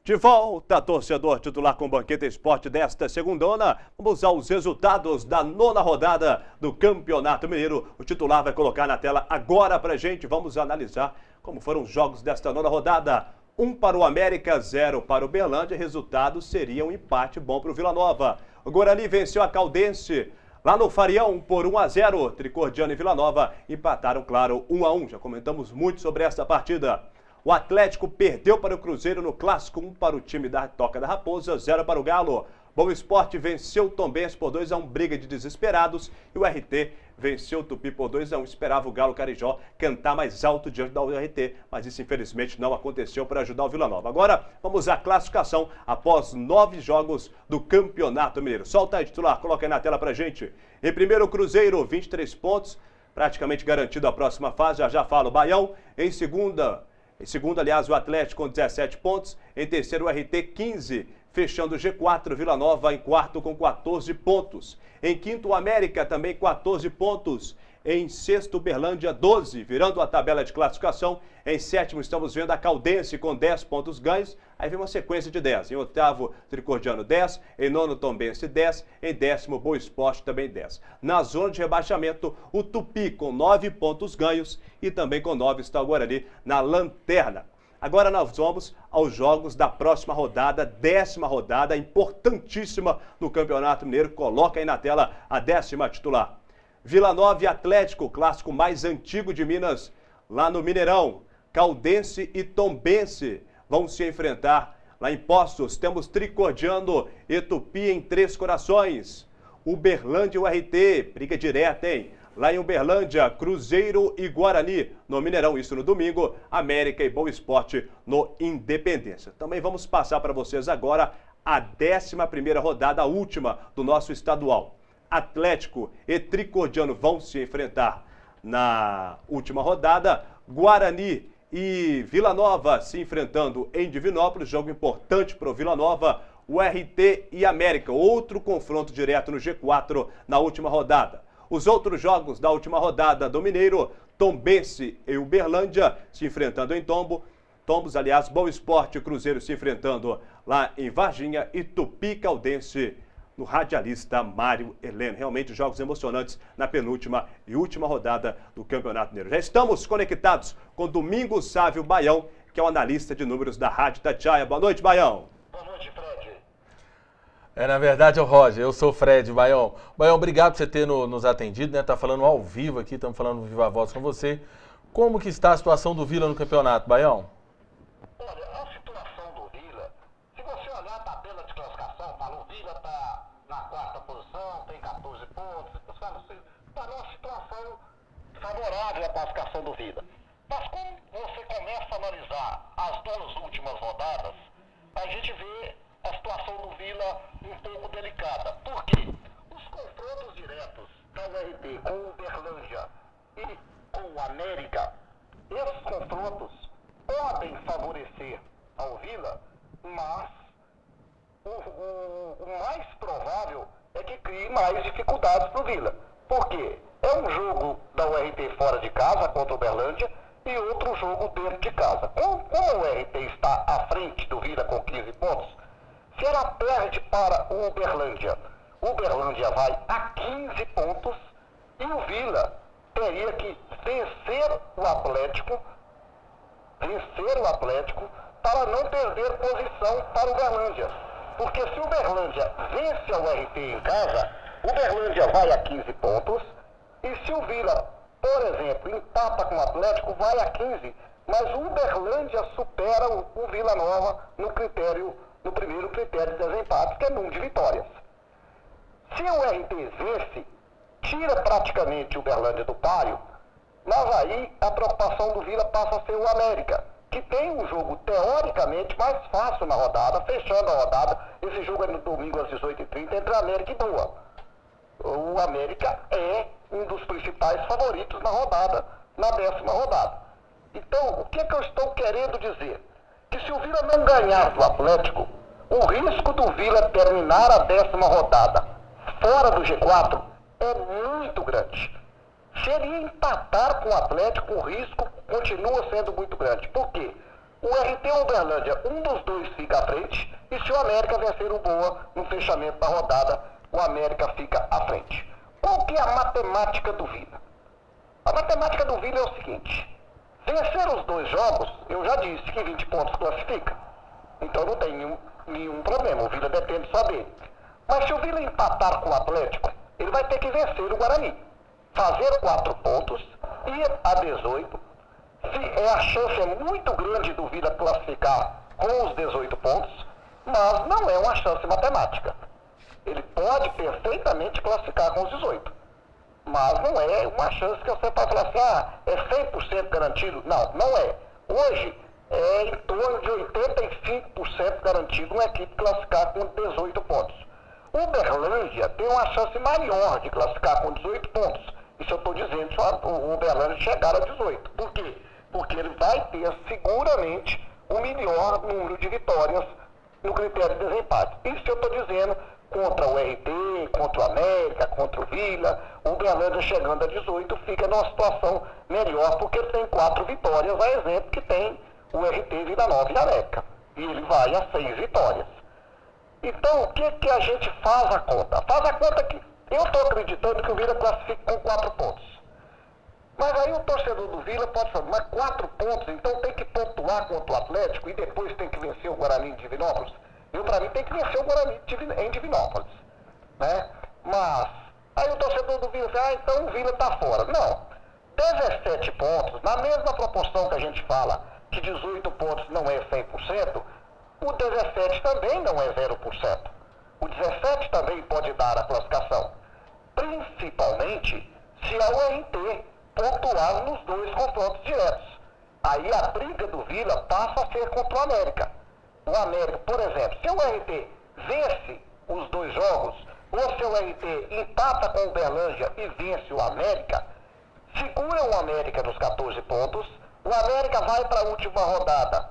De volta, torcedor titular com Banqueta Esporte desta segundona. Vamos aos resultados da 9ª rodada do Campeonato Mineiro. O titular vai colocar na tela agora pra gente. Vamos analisar como foram os jogos desta 9ª rodada. 1 para o América, 0 para o Uberlândia. Resultado seria um empate bom para o Vila Nova. O Guarani venceu a Caldense lá no Farião por 1-0. Tricordiano e Vila Nova empataram, claro, 1-1. Já comentamos muito sobre essa partida. O Atlético perdeu para o Cruzeiro no Clássico, 1 para o time da Toca da Raposa, 0 para o Galo. Boa Esporte venceu o Tombense por 2-1, briga de desesperados. E o RT venceu o Tupi por 2-1. Esperava o Galo Carijó cantar mais alto diante da URT, mas isso infelizmente não aconteceu para ajudar o Vila Nova. Agora vamos à classificação após 9 jogos do Campeonato Mineiro. Solta aí, titular, coloca aí na tela pra gente. Em primeiro, o Cruzeiro, 23 pontos, praticamente garantido a próxima fase, já fala o Baião. Em segundo, aliás, o Atlético com 17 pontos. Em terceiro, o RT 15. Fechando o G4, Vila Nova em quarto com 14 pontos. Em quinto, o América também 14 pontos. Em sexto, Uberlândia 12, virando a tabela de classificação. Em sétimo, estamos vendo a Caldense com 10 pontos ganhos. Aí vem uma sequência de 10. Em oitavo, Tricordiano 10. Em nono, Tombense 10. Em décimo, Boa Esporte também 10. Na zona de rebaixamento, o Tupi com 9 pontos ganhos. E também com 9 está o Guarani na lanterna. Agora nós vamos aos jogos da próxima rodada, 10ª rodada, importantíssima no Campeonato Mineiro. Coloca aí na tela a 10ª titular. Vila Nova e Atlético, o clássico mais antigo de Minas, lá no Mineirão. Caldense e Tombense vão se enfrentar lá em Poços. Temos Tricordiano e Tupi em Três Corações. Uberlândia e URT, briga direta, hein? Lá em Uberlândia, Cruzeiro e Guarani. No Mineirão, isso no domingo, América e Boa Esporte no Independência. Também vamos passar para vocês agora a 11ª rodada, a última do nosso estadual. Atlético e Tricordiano vão se enfrentar na última rodada. Guarani e Vila Nova se enfrentando em Divinópolis. Jogo importante para o Vila Nova. URT e América, outro confronto direto no G4 na última rodada. Os outros jogos da última rodada do Mineiro, Tombense e Uberlândia se enfrentando em Tombos, aliás, Boa Esporte e Cruzeiro se enfrentando lá em Varginha e Tupi Caldense no radialista Mário Heleno. Realmente jogos emocionantes na penúltima e última rodada do Campeonato Mineiro. Já estamos conectados com Domingos Sávio Baião, que é o analista de números da Rádio Itatiaia. Boa noite, Baião. Boa noite, Fred. Na verdade é o Roger, eu sou o Fred, Baião. Baião, obrigado por você ter nos atendido, né? Tá falando ao vivo aqui, estamos falando viva voz com você. Como que está a situação do Vila no campeonato, Baião? Olha, a situação do Vila, se você olhar a tabela de classificação, o Vila está na 4ª posição, tem 14 pontos, está numa situação favorável à classificação do Vila. Mas como você começa a analisar as 2 últimas rodadas, a gente vê a situação do Vila um pouco delicada. Por quê? Os confrontos diretos da URT com o Uberlândia e com o América, esses confrontos podem favorecer ao Vila, mas o mais provável é que crie mais dificuldades para o Vila. Por quê? É um jogo da URT fora de casa contra o Uberlândia e outro jogo dentro de casa. Como o URT está à frente do Vila com 15 pontos, se ela perde para o Uberlândia vai a 15 pontos e o Vila teria que vencer o Atlético vencer o Atlético para não perder posição para o Uberlândia. Porque se o Uberlândia vence ao RT em casa, o Uberlândia vai a 15 pontos, e se o Vila, por exemplo, empata com o Atlético, vai a 15, mas o Uberlândia supera o Vila Nova no primeiro critério de desempate, que é número de vitórias. Se o RT vence, tira praticamente o Uberlândia do páreo, mas aí a preocupação do Vila passa a ser o América, que tem um jogo teoricamente mais fácil na rodada, fechando a rodada. Esse jogo é no domingo às 18h30 entre América e Boa. O América é um dos principais favoritos na rodada, na 10ª rodada. Então, o que eu estou querendo dizer? Que se o Vila não ganhar do Atlético, o risco do Vila terminar a 10ª rodada fora do G4 é muito grande. Se ele empatar com o Atlético, o risco continua sendo muito grande. Por quê? O RT ou o Uberlândia, um dos dois fica à frente, e se o América vencer o Boa no fechamento da rodada, o América fica à frente. Qual que é a matemática do Vila? A matemática do Vila é o seguinte: vencer os dois jogos, eu já disse que 20 pontos classifica. Então não tem nenhum problema, o Vila depende só dele. Mas se o Vila empatar com o Atlético, ele vai ter que vencer o Guarani. Fazer 4 pontos, ir a 18. A chance é muito grande do Vila classificar com os 18 pontos, mas não é uma chance matemática. Ele pode perfeitamente classificar com os 18. Mas não é uma chance que você pode falar assim, é 100% garantido. Não, não é. Hoje é em torno de 85% garantido uma equipe classificar com 18 pontos. O Uberlândia tem uma chance maior de classificar com 18 pontos. Isso eu estou dizendo se o Uberlândia chegar a 18. Por quê? Porque ele vai ter seguramente o melhor número de vitórias no critério de desempate. Isso eu estou dizendo contra o RT, contra o América, contra o Vila. O Uberlândia chegando a 18 fica numa situação melhor, porque ele tem 4 vitórias, a exemplo que tem o RT, Vila Nova e América. E ele vai a 6 vitórias. Então, o que a gente faz a conta? Faz a conta que eu estou acreditando que o Vila classifique com 4 pontos. Mas aí o torcedor do Vila pode falar, mas 4 pontos, então tem que pontuar contra o Atlético e depois tem que vencer o Guarani em Divinópolis? Para mim, tem que vencer o Guarani em Divinópolis. Né? Mas, aí o torcedor do Vila diz, então o Vila está fora. Não. 17 pontos, na mesma proporção que a gente fala que 18 pontos não é 100%, o 17 também não é 0%. O 17 também pode dar a classificação. Principalmente se a URT pontuar nos 2 confrontos diretos. Aí a briga do Vila passa a ser contra o América. O América, por exemplo, se o URT vence os 2 jogos, ou se o URT empata com o Uberlândia e vence o América, segura o América nos 14 pontos, o América vai para a última rodada.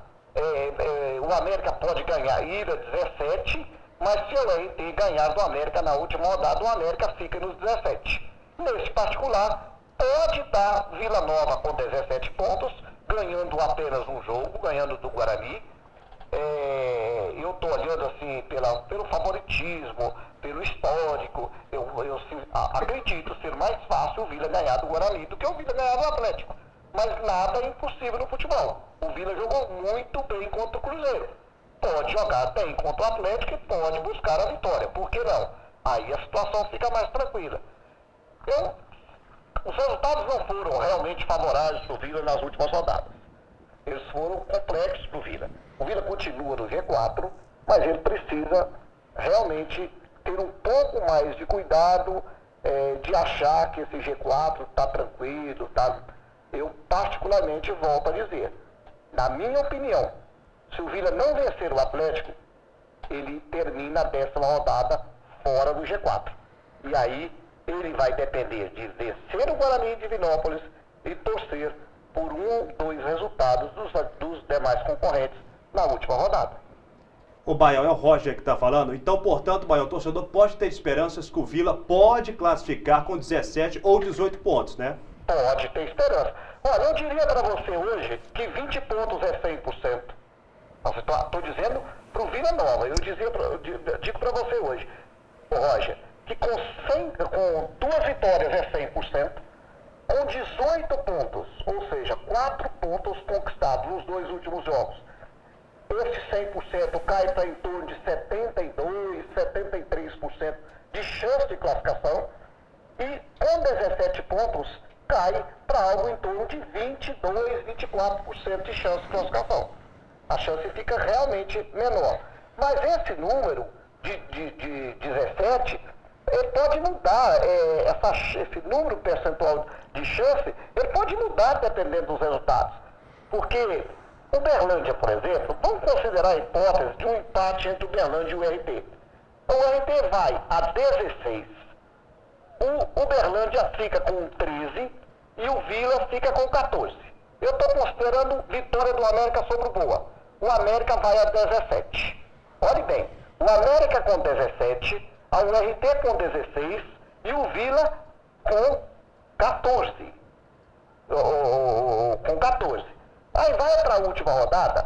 O América pode ganhar ir a 17, mas se o RT ganhar do América na última rodada, o América fica nos 17. Nesse particular, pode dar Vila Nova com 17 pontos, ganhando apenas um jogo, ganhando do Guarani. Eu estou olhando assim pelo favoritismo, pelo histórico. Eu acredito ser mais fácil o Vila ganhar do Guarani do que o Vila ganhar do Atlético. Mas nada é impossível no futebol. O Vila jogou muito bem contra o Cruzeiro. Pode jogar bem contra o Atlético e pode buscar a vitória. Por que não? Aí a situação fica mais tranquila. Os resultados não foram realmente favoráveis para o Vila nas últimas rodadas. Eles foram complexos para o Vila. O Vila continua no G4, mas ele precisa realmente ter um pouco mais de cuidado de achar que esse G4 está tranquilo. Eu particularmente volto a dizer, na minha opinião, se o Vila não vencer o Atlético, ele termina a 10ª rodada fora do G4. E aí ele vai depender de vencer o Guarani de Divinópolis e torcer por 1 ou 2 resultados dos demais concorrentes na última rodada. O Baião, é o Roger que está falando. Então, portanto, Baião, o torcedor pode ter esperanças que o Vila pode classificar com 17 ou 18 pontos, né? Pode ter esperança. Olha, eu diria para você hoje que 20 pontos é 100%. Estou dizendo para o Vila Nova. Eu digo para você hoje, Roger, que com 2 vitórias é 100%, com 18 pontos, ou seja, 4 pontos conquistados nos 2 últimos jogos. Esse 100% cai para em torno de 72%, 73% de chance de classificação e com 17 pontos cai para algo em torno de 22%, 24% de chance de classificação. A chance fica realmente menor. Mas esse número de 17, ele pode mudar, esse número percentual de chance, ele pode mudar dependendo dos resultados. Porque Uberlândia, por exemplo, vamos considerar a hipótese de um empate entre Uberlândia e o RT. O RT vai a 16, o Uberlândia fica com 13 e o Vila fica com 14. Eu estou considerando vitória do América sobre o Boa. O América vai a 17. Olhe bem, o América com 17, a URT com 16 e o Vila com 14. Com 14. Aí vai para a última rodada,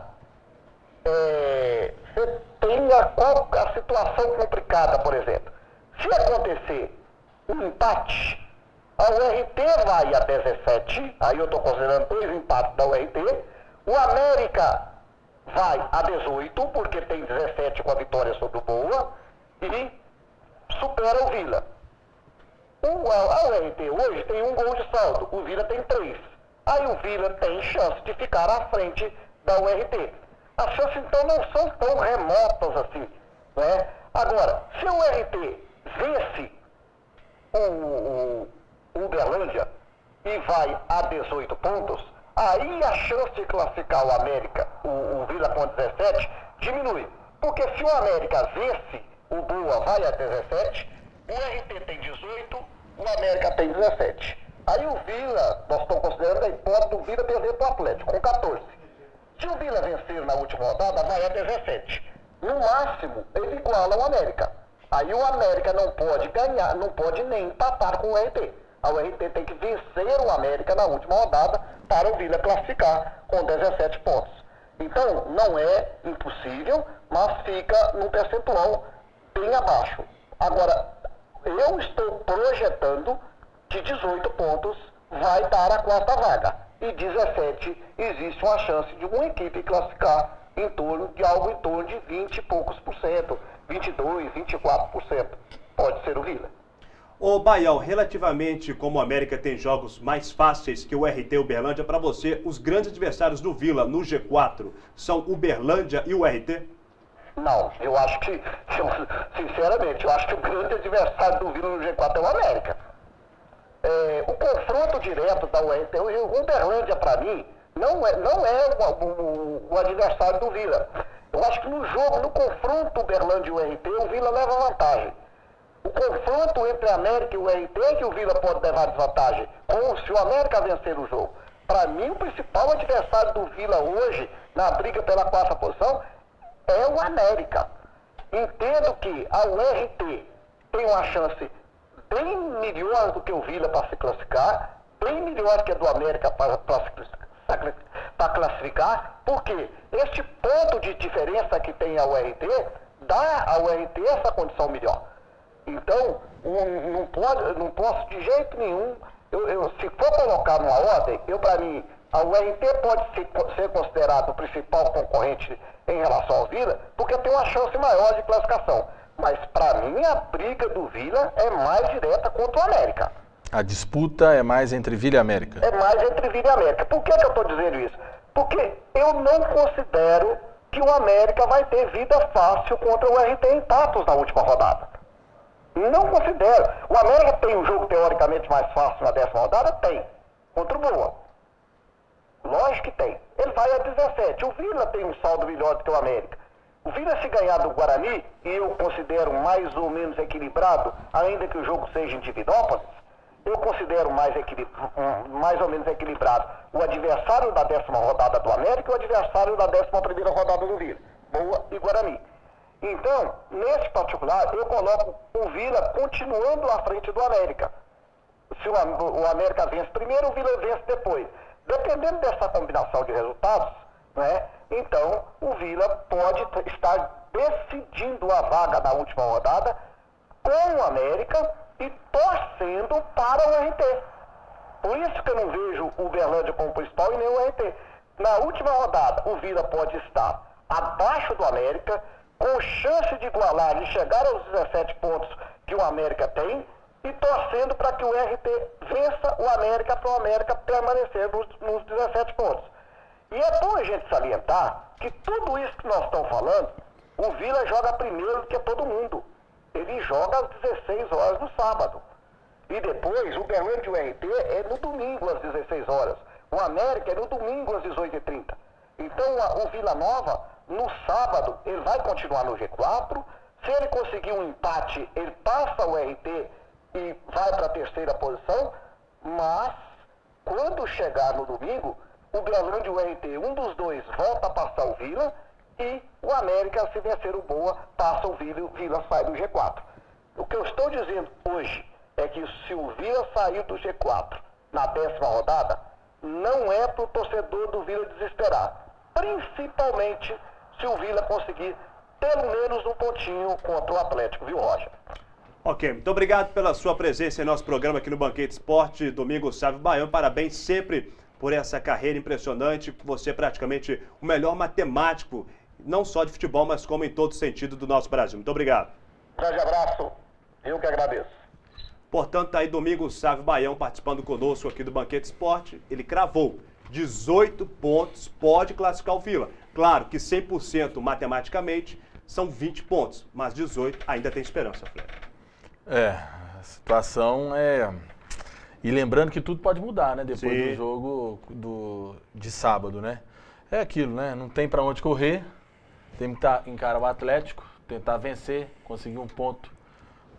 você tem a situação complicada, por exemplo. Se acontecer um empate, a URT vai a 17, aí eu estou considerando 2 empates da URT, o América vai a 18, porque tem 17 com a vitória sobre o Boa, e supera o Vila. A URT hoje tem 1 gol de saldo, o Vila tem 3. Aí o Vila tem chance de ficar à frente da URT. As chances então não são tão remotas assim, né? Agora, se o URT vence o Uberlândia e vai a 18 pontos, aí a chance de classificar o América, o Vila com 17, diminui. Porque se o América vence, o Boa vai a 17, o RT tem 18, o América tem 17. Aí o Vila, nós estamos considerando a hipótese do Vila perder para o Atlético, com 14. Se o Vila vencer na última rodada, vai a 17. No máximo, ele iguala o América. Aí o América não pode ganhar, não pode nem empatar com o RT. A URT tem que vencer o América na última rodada para o Vila classificar com 17 pontos. Então, não é impossível, mas fica num percentual bem abaixo. Agora, eu estou projetando que 18 pontos vai dar a 4ª vaga. E 17 existe uma chance de uma equipe classificar em torno de algo em torno de 20 e poucos por cento, 22, 24%. Pode ser o Vila. Ô Baião, relativamente como o América tem jogos mais fáceis que o RT e o Uberlândia, para você, os grandes adversários do Vila no G4 são Uberlândia e o RT? Não, eu acho que, sinceramente, eu acho que o grande adversário do Vila no G4 é o América. O confronto direto da URT, o Uberlândia, para mim, não é o adversário do Vila. Eu acho que no jogo, no confronto Uberlândia e o RT, o Vila leva vantagem. O confronto entre a América e o RT é que o Vila pode levar desvantagem, se o América vencer o jogo. Para mim, o principal adversário do Vila hoje, na briga pela 4ª posição, é o América. Entendo que a URT tem uma chance bem melhor do que o Vila para se classificar, bem melhor que a do América para classificar, porque este ponto de diferença que tem a URT dá à URT essa condição melhor. Então, não posso de jeito nenhum, se for colocar numa ordem, para mim, a URT pode ser considerado o principal concorrente em relação ao Vila, porque tem uma chance maior de classificação. Mas, para mim, a briga do Vila é mais direta contra o América. A disputa é mais entre Vila e América? É mais entre Vila e América. Por que eu estou dizendo isso? Porque eu não considero que o América vai ter vida fácil contra o RT em Patos na última rodada. Não considero. O América tem um jogo teoricamente mais fácil na 10ª rodada? Tem. Contra o Boa. Lógico que tem. Ele vai a 17. O Vila tem um saldo melhor do que o América. O Vila, se ganhar do Guarani, e eu considero mais ou menos equilibrado, ainda que o jogo seja em Divinópolis, eu considero mais ou menos equilibrado o adversário da 10ª rodada do América e o adversário da 11ª rodada do Vila. Boa e Guarani. Então, nesse particular, eu coloco o Vila continuando à frente do América. Se o América vence primeiro, o Vila vence depois. Dependendo dessa combinação de resultados, né, então o Vila pode estar decidindo a vaga na última rodada com o América e torcendo para o RT. Por isso que eu não vejo o Uberlândia como principal e nem o RT. Na última rodada, o Vila pode estar abaixo do América, com chance de igualar e chegar aos 17 pontos que o América tem, e torcendo para que o RT vença o América para o América permanecer nos 17 pontos. E é bom a gente salientar que tudo isso que nós estamos falando, o Vila joga primeiro do que todo mundo. Ele joga às 16 horas no sábado. E depois, o Uberlândia e o RT é no domingo às 16 horas. O América é no domingo às 18h30. Então, o Vila Nova, no sábado, ele vai continuar no G4. Se ele conseguir um empate, ele passa o RT e vai para a terceira posição. Mas, quando chegar no domingo, o Uberlândia e o RT, um dos dois, volta a passar o Vila. E o América, se vencer o Boa, passa o Vila e o Vila sai do G4. O que eu estou dizendo hoje é que se o Vila sair do G4 na 10ª rodada, não é para o torcedor do Vila desesperar. Principalmente se o Vila conseguir pelo menos um pontinho contra o Atlético, viu, Roger? Ok, muito obrigado pela sua presença em nosso programa aqui no Banquete Esporte, Domingos Sávio Baião. Parabéns sempre por essa carreira impressionante. Você é praticamente o melhor matemático, não só de futebol, mas como em todo sentido do nosso Brasil. Muito obrigado. Grande abraço, eu que agradeço. Portanto, tá aí Domingos Sávio Baião participando conosco aqui do Banquete Esporte. Ele cravou 18 pontos, pode classificar o Vila. Claro que 100% matematicamente são 20 pontos, mas 18 ainda tem esperança, Fred. A situação é... E lembrando que tudo pode mudar, né? Depois do jogo de sábado, né? É aquilo, né? Não tem para onde correr, tem que encarar o Atlético, tentar vencer, conseguir um ponto.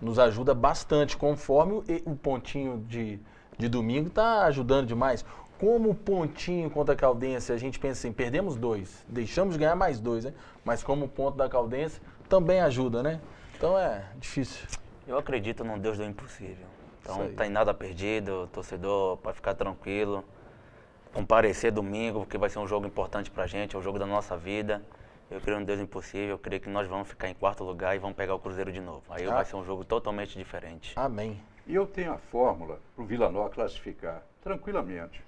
Nos ajuda bastante, conforme o pontinho de domingo está ajudando demais. Como o pontinho contra a Caldense, a gente pensa assim, perdemos 2, deixamos de ganhar mais 2, né? Mas como o ponto da Caldense também ajuda, né? Então é difícil. Eu acredito num Deus do impossível. Então não tem nada perdido, o torcedor pode ficar tranquilo, comparecer domingo, porque vai ser um jogo importante pra gente, é o jogo da nossa vida. Eu creio no Deus impossível, eu creio que nós vamos ficar em 4º lugar e vamos pegar o Cruzeiro de novo. Aí vai ser um jogo totalmente diferente. Amém. E eu tenho a fórmula para o Vila Nova classificar tranquilamente.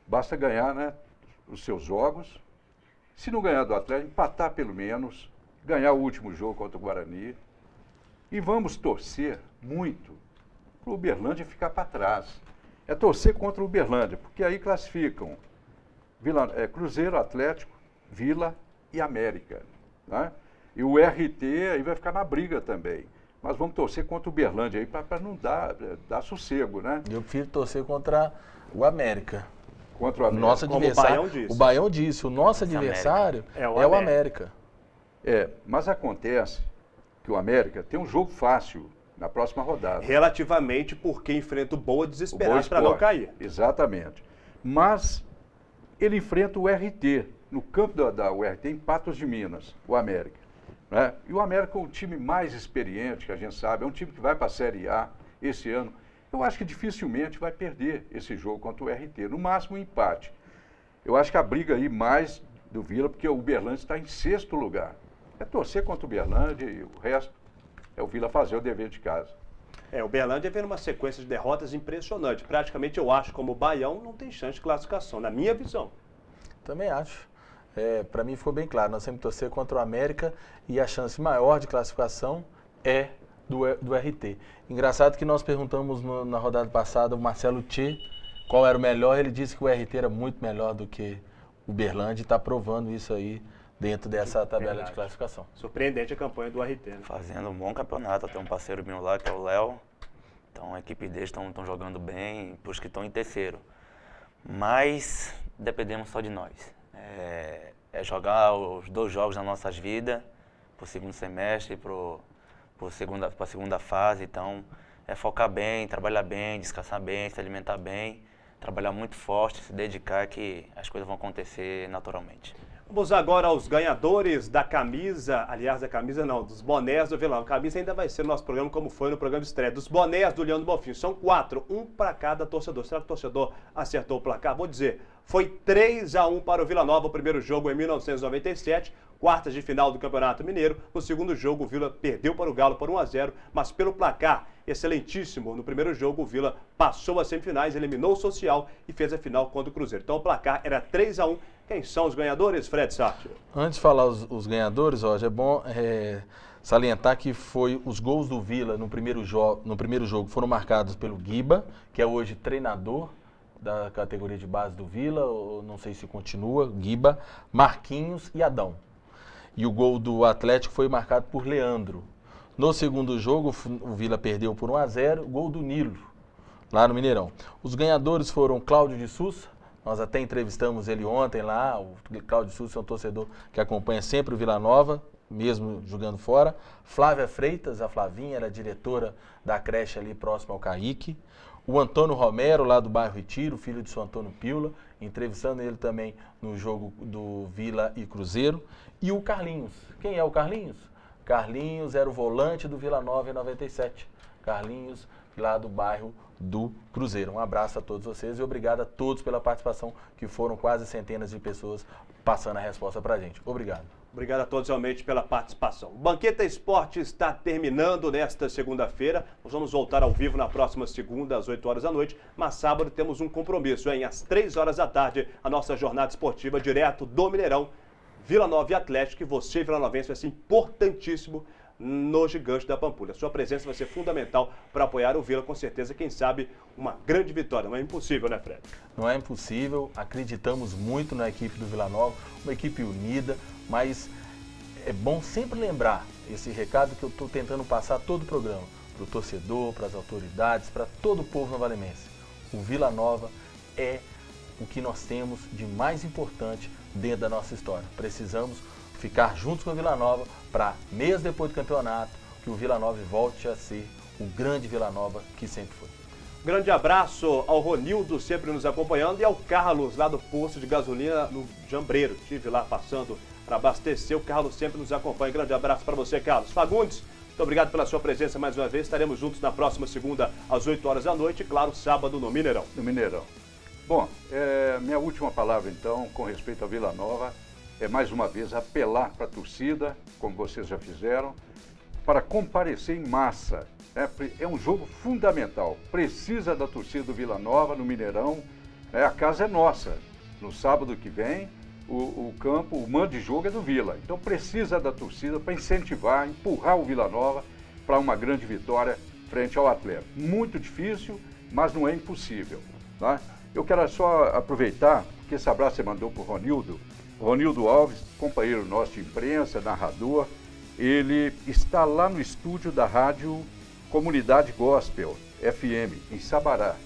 Basta ganhar, né, os seus jogos. Se não ganhar do Atlético, empatar pelo menos, ganhar o último jogo contra o Guarani. E vamos torcer muito para o Uberlândia ficar para trás. É torcer contra o Uberlândia, porque aí classificam Cruzeiro, Atlético, Vila e América, né? E o RT aí vai ficar na briga também. Mas vamos torcer contra o Uberlândia aí para não dar sossego, né? Eu prefiro torcer contra o América. Contra o América. Nosso adversário. O Baião disse. O nosso adversário é o América. Mas acontece que o América tem um jogo fácil na próxima rodada. Relativamente porque enfrenta o Boa desesperado para não cair. Exatamente. Mas ele enfrenta o RT. No campo da URT, em Patos de Minas, o América. Né? E o América é o time mais experiente, que a gente sabe, é um time que vai para a Série A esse ano. Eu acho que dificilmente vai perder esse jogo contra o RT, no máximo um empate. Eu acho que a briga aí mais do Vila, porque o Uberlândia está em 6º lugar. É torcer contra o Uberlândia e o resto é o Vila fazer o dever de casa. O Uberlândia vem numa sequência de derrotas impressionante. Praticamente eu acho como o Baião não tem chance de classificação, na minha visão. Também acho. Para mim ficou bem claro, nós sempre torcer contra o América e a chance maior de classificação é do RT. Engraçado que nós perguntamos na rodada passada o Marcelo Tchê qual era o melhor, ele disse que o RT era muito melhor do que o Uberlândia e está provando isso aí dentro dessa tabela de classificação. Surpreendente a campanha do RT, né? Fazendo um bom campeonato, tem um parceiro meu lá que é o Léo, então a equipe deles estão jogando bem, para os que estão em 3º. Mas dependemos só de nós. É jogar os 2 jogos nas nossas vidas, para o 2º semestre, para a segunda fase. Então, é focar bem, trabalhar bem, descansar bem, se alimentar bem, trabalhar muito forte, se dedicar que as coisas vão acontecer naturalmente. Vamos agora aos ganhadores da camisa, aliás, da camisa não, dos bonés do Vilão. A camisa ainda vai ser no nosso programa, como foi no programa de estreia. Dos bonés do Leão do Bonfim, são 4, um para cada torcedor. Será que o torcedor acertou o placar? Vou dizer, foi 3-1 para o Vila Nova, o primeiro jogo em 1997, quartas de final do Campeonato Mineiro. No segundo jogo, o Vila perdeu para o Galo por 1-0, mas pelo placar excelentíssimo no primeiro jogo, o Vila passou às semifinais, eliminou o Social e fez a final contra o Cruzeiro. Então o placar era 3-1. Quem são os ganhadores, Fred Sartre? Antes de falar os ganhadores, Roger, é bom salientar que os gols do Vila no primeiro jogo foram marcados pelo Guiba, que é hoje treinador da categoria de base do Vila, ou não sei se continua, Guiba, Marquinhos e Adão. E o gol do Atlético foi marcado por Leandro. No segundo jogo, o Vila perdeu por 1-0, gol do Nilo, lá no Mineirão. Os ganhadores foram Cláudio de Sousa, nós até entrevistamos ele ontem lá, o Cláudio de Sousa é um torcedor que acompanha sempre o Vila Nova, mesmo jogando fora. Flávia Freitas, a Flavinha, era diretora da creche ali próximo ao Caíque. O Antônio Romero, lá do bairro Retiro, filho de seu Antônio Piula, entrevistando ele também no jogo do Vila e Cruzeiro. E o Carlinhos. Quem é o Carlinhos? Carlinhos era o volante do Vila Nova em 97. Carlinhos, lá do bairro do Cruzeiro. Um abraço a todos vocês e obrigado a todos pela participação, que foram quase centenas de pessoas passando a resposta pra gente. Obrigado. Obrigado a todos realmente pela participação. O Banqueta Esporte está terminando nesta segunda-feira. Nós vamos voltar ao vivo na próxima segunda, às 8 horas da noite. Mas sábado temos um compromisso, hein? Às 3 horas da tarde, a nossa jornada esportiva direto do Mineirão. Vila Nova e Atlético, e você, vilanovense, vai ser importantíssimo no Gigante da Pampulha. Sua presença vai ser fundamental para apoiar o Vila, com certeza, quem sabe, uma grande vitória. Não é impossível, né, Fred? Não é impossível, acreditamos muito na equipe do Vila Nova, uma equipe unida, mas é bom sempre lembrar esse recado que eu estou tentando passar todo o programa, para o torcedor, para as autoridades, para todo o povo novalimense. O Vila Nova é o que nós temos de mais importante dentro da nossa história. Precisamos ficar juntos com o Vila Nova para, mês depois do campeonato, que o Vila Nova volte a ser o grande Vila Nova que sempre foi. Grande abraço ao Ronildo, sempre nos acompanhando, e ao Carlos, lá do posto de gasolina no Jambreiro. Estive lá passando para abastecer, o Carlos sempre nos acompanha. Grande abraço para você, Carlos. Fagundes, muito obrigado pela sua presença mais uma vez. Estaremos juntos na próxima segunda, às 8 horas da noite, e claro, sábado no Mineirão. No Mineirão. Bom, minha última palavra, então, com respeito à Vila Nova, é mais uma vez apelar para a torcida, como vocês já fizeram, para comparecer em massa. É um jogo fundamental. Precisa da torcida do Vila Nova no Mineirão. A casa é nossa. No sábado que vem, o campo, o mando de jogo é do Vila. Então precisa da torcida para incentivar, empurrar o Vila Nova para uma grande vitória frente ao Atlético. Muito difícil, mas não é impossível. Tá? Eu quero só aproveitar, que esse abraço você mandou para o Ronildo. Ronildo Alves, companheiro nosso de imprensa, narrador, ele está lá no estúdio da rádio Comunidade Gospel, FM, em Sabará.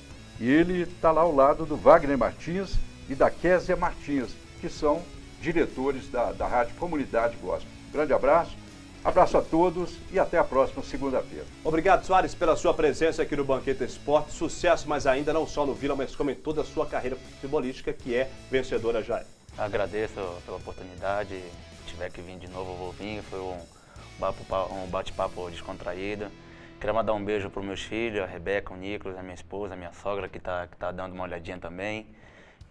E ele está lá ao lado do Wagner Martins e da Késia Martins, que são diretores da rádio Comunidade Gospel. Grande abraço, abraço a todos e até a próxima segunda-feira. Obrigado, Soares, pela sua presença aqui no Banqueta Esporte. Sucesso, mas ainda não só no Vila, mas como em toda a sua carreira futebolística, que é vencedora já. Agradeço pela oportunidade. Se tiver que vir de novo, eu vou vir. Foi um bate-papo descontraído. Queria mandar um beijo para os meus filhos, a Rebeca, o Nicolas, a minha esposa, a minha sogra, que tá dando uma olhadinha também.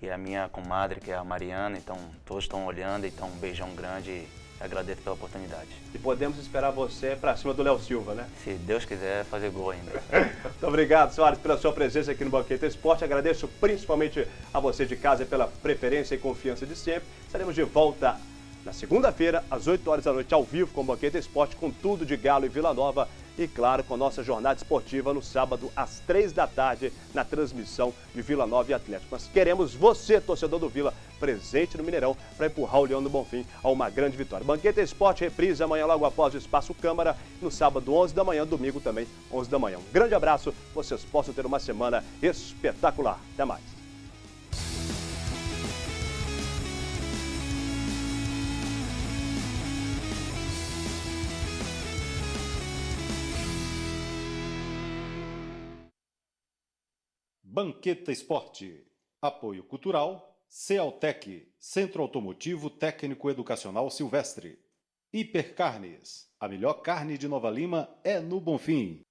E a minha comadre, que é a Mariana. Então, todos estão olhando. Então, um beijão grande e agradeço pela oportunidade. E podemos esperar você para cima do Léo Silva, né? Se Deus quiser, fazer gol ainda. Muito obrigado, Soares, pela sua presença aqui no Banqueta Esporte. Agradeço principalmente a você de casa pela preferência e confiança de sempre. Estaremos de volta na segunda-feira, às 8 horas da noite, ao vivo com o Banqueta Esporte, com tudo de Galo e Vila Nova. E, claro, com nossa jornada esportiva no sábado, às 3 da tarde, na transmissão de Vila Nova e Atlético. Nós queremos você, torcedor do Vila, presente no Mineirão, para empurrar o Leão do Bonfim a uma grande vitória. Banqueta Esporte, reprise amanhã logo após o Espaço Câmara, no sábado, 11 da manhã, domingo também, 11 da manhã. Um grande abraço, vocês possam ter uma semana espetacular. Até mais. Banqueta Esporte. Apoio Cultural, Cealtec, Centro Automotivo Técnico Educacional Silvestre. Hipercarnes. A melhor carne de Nova Lima é no Bonfim.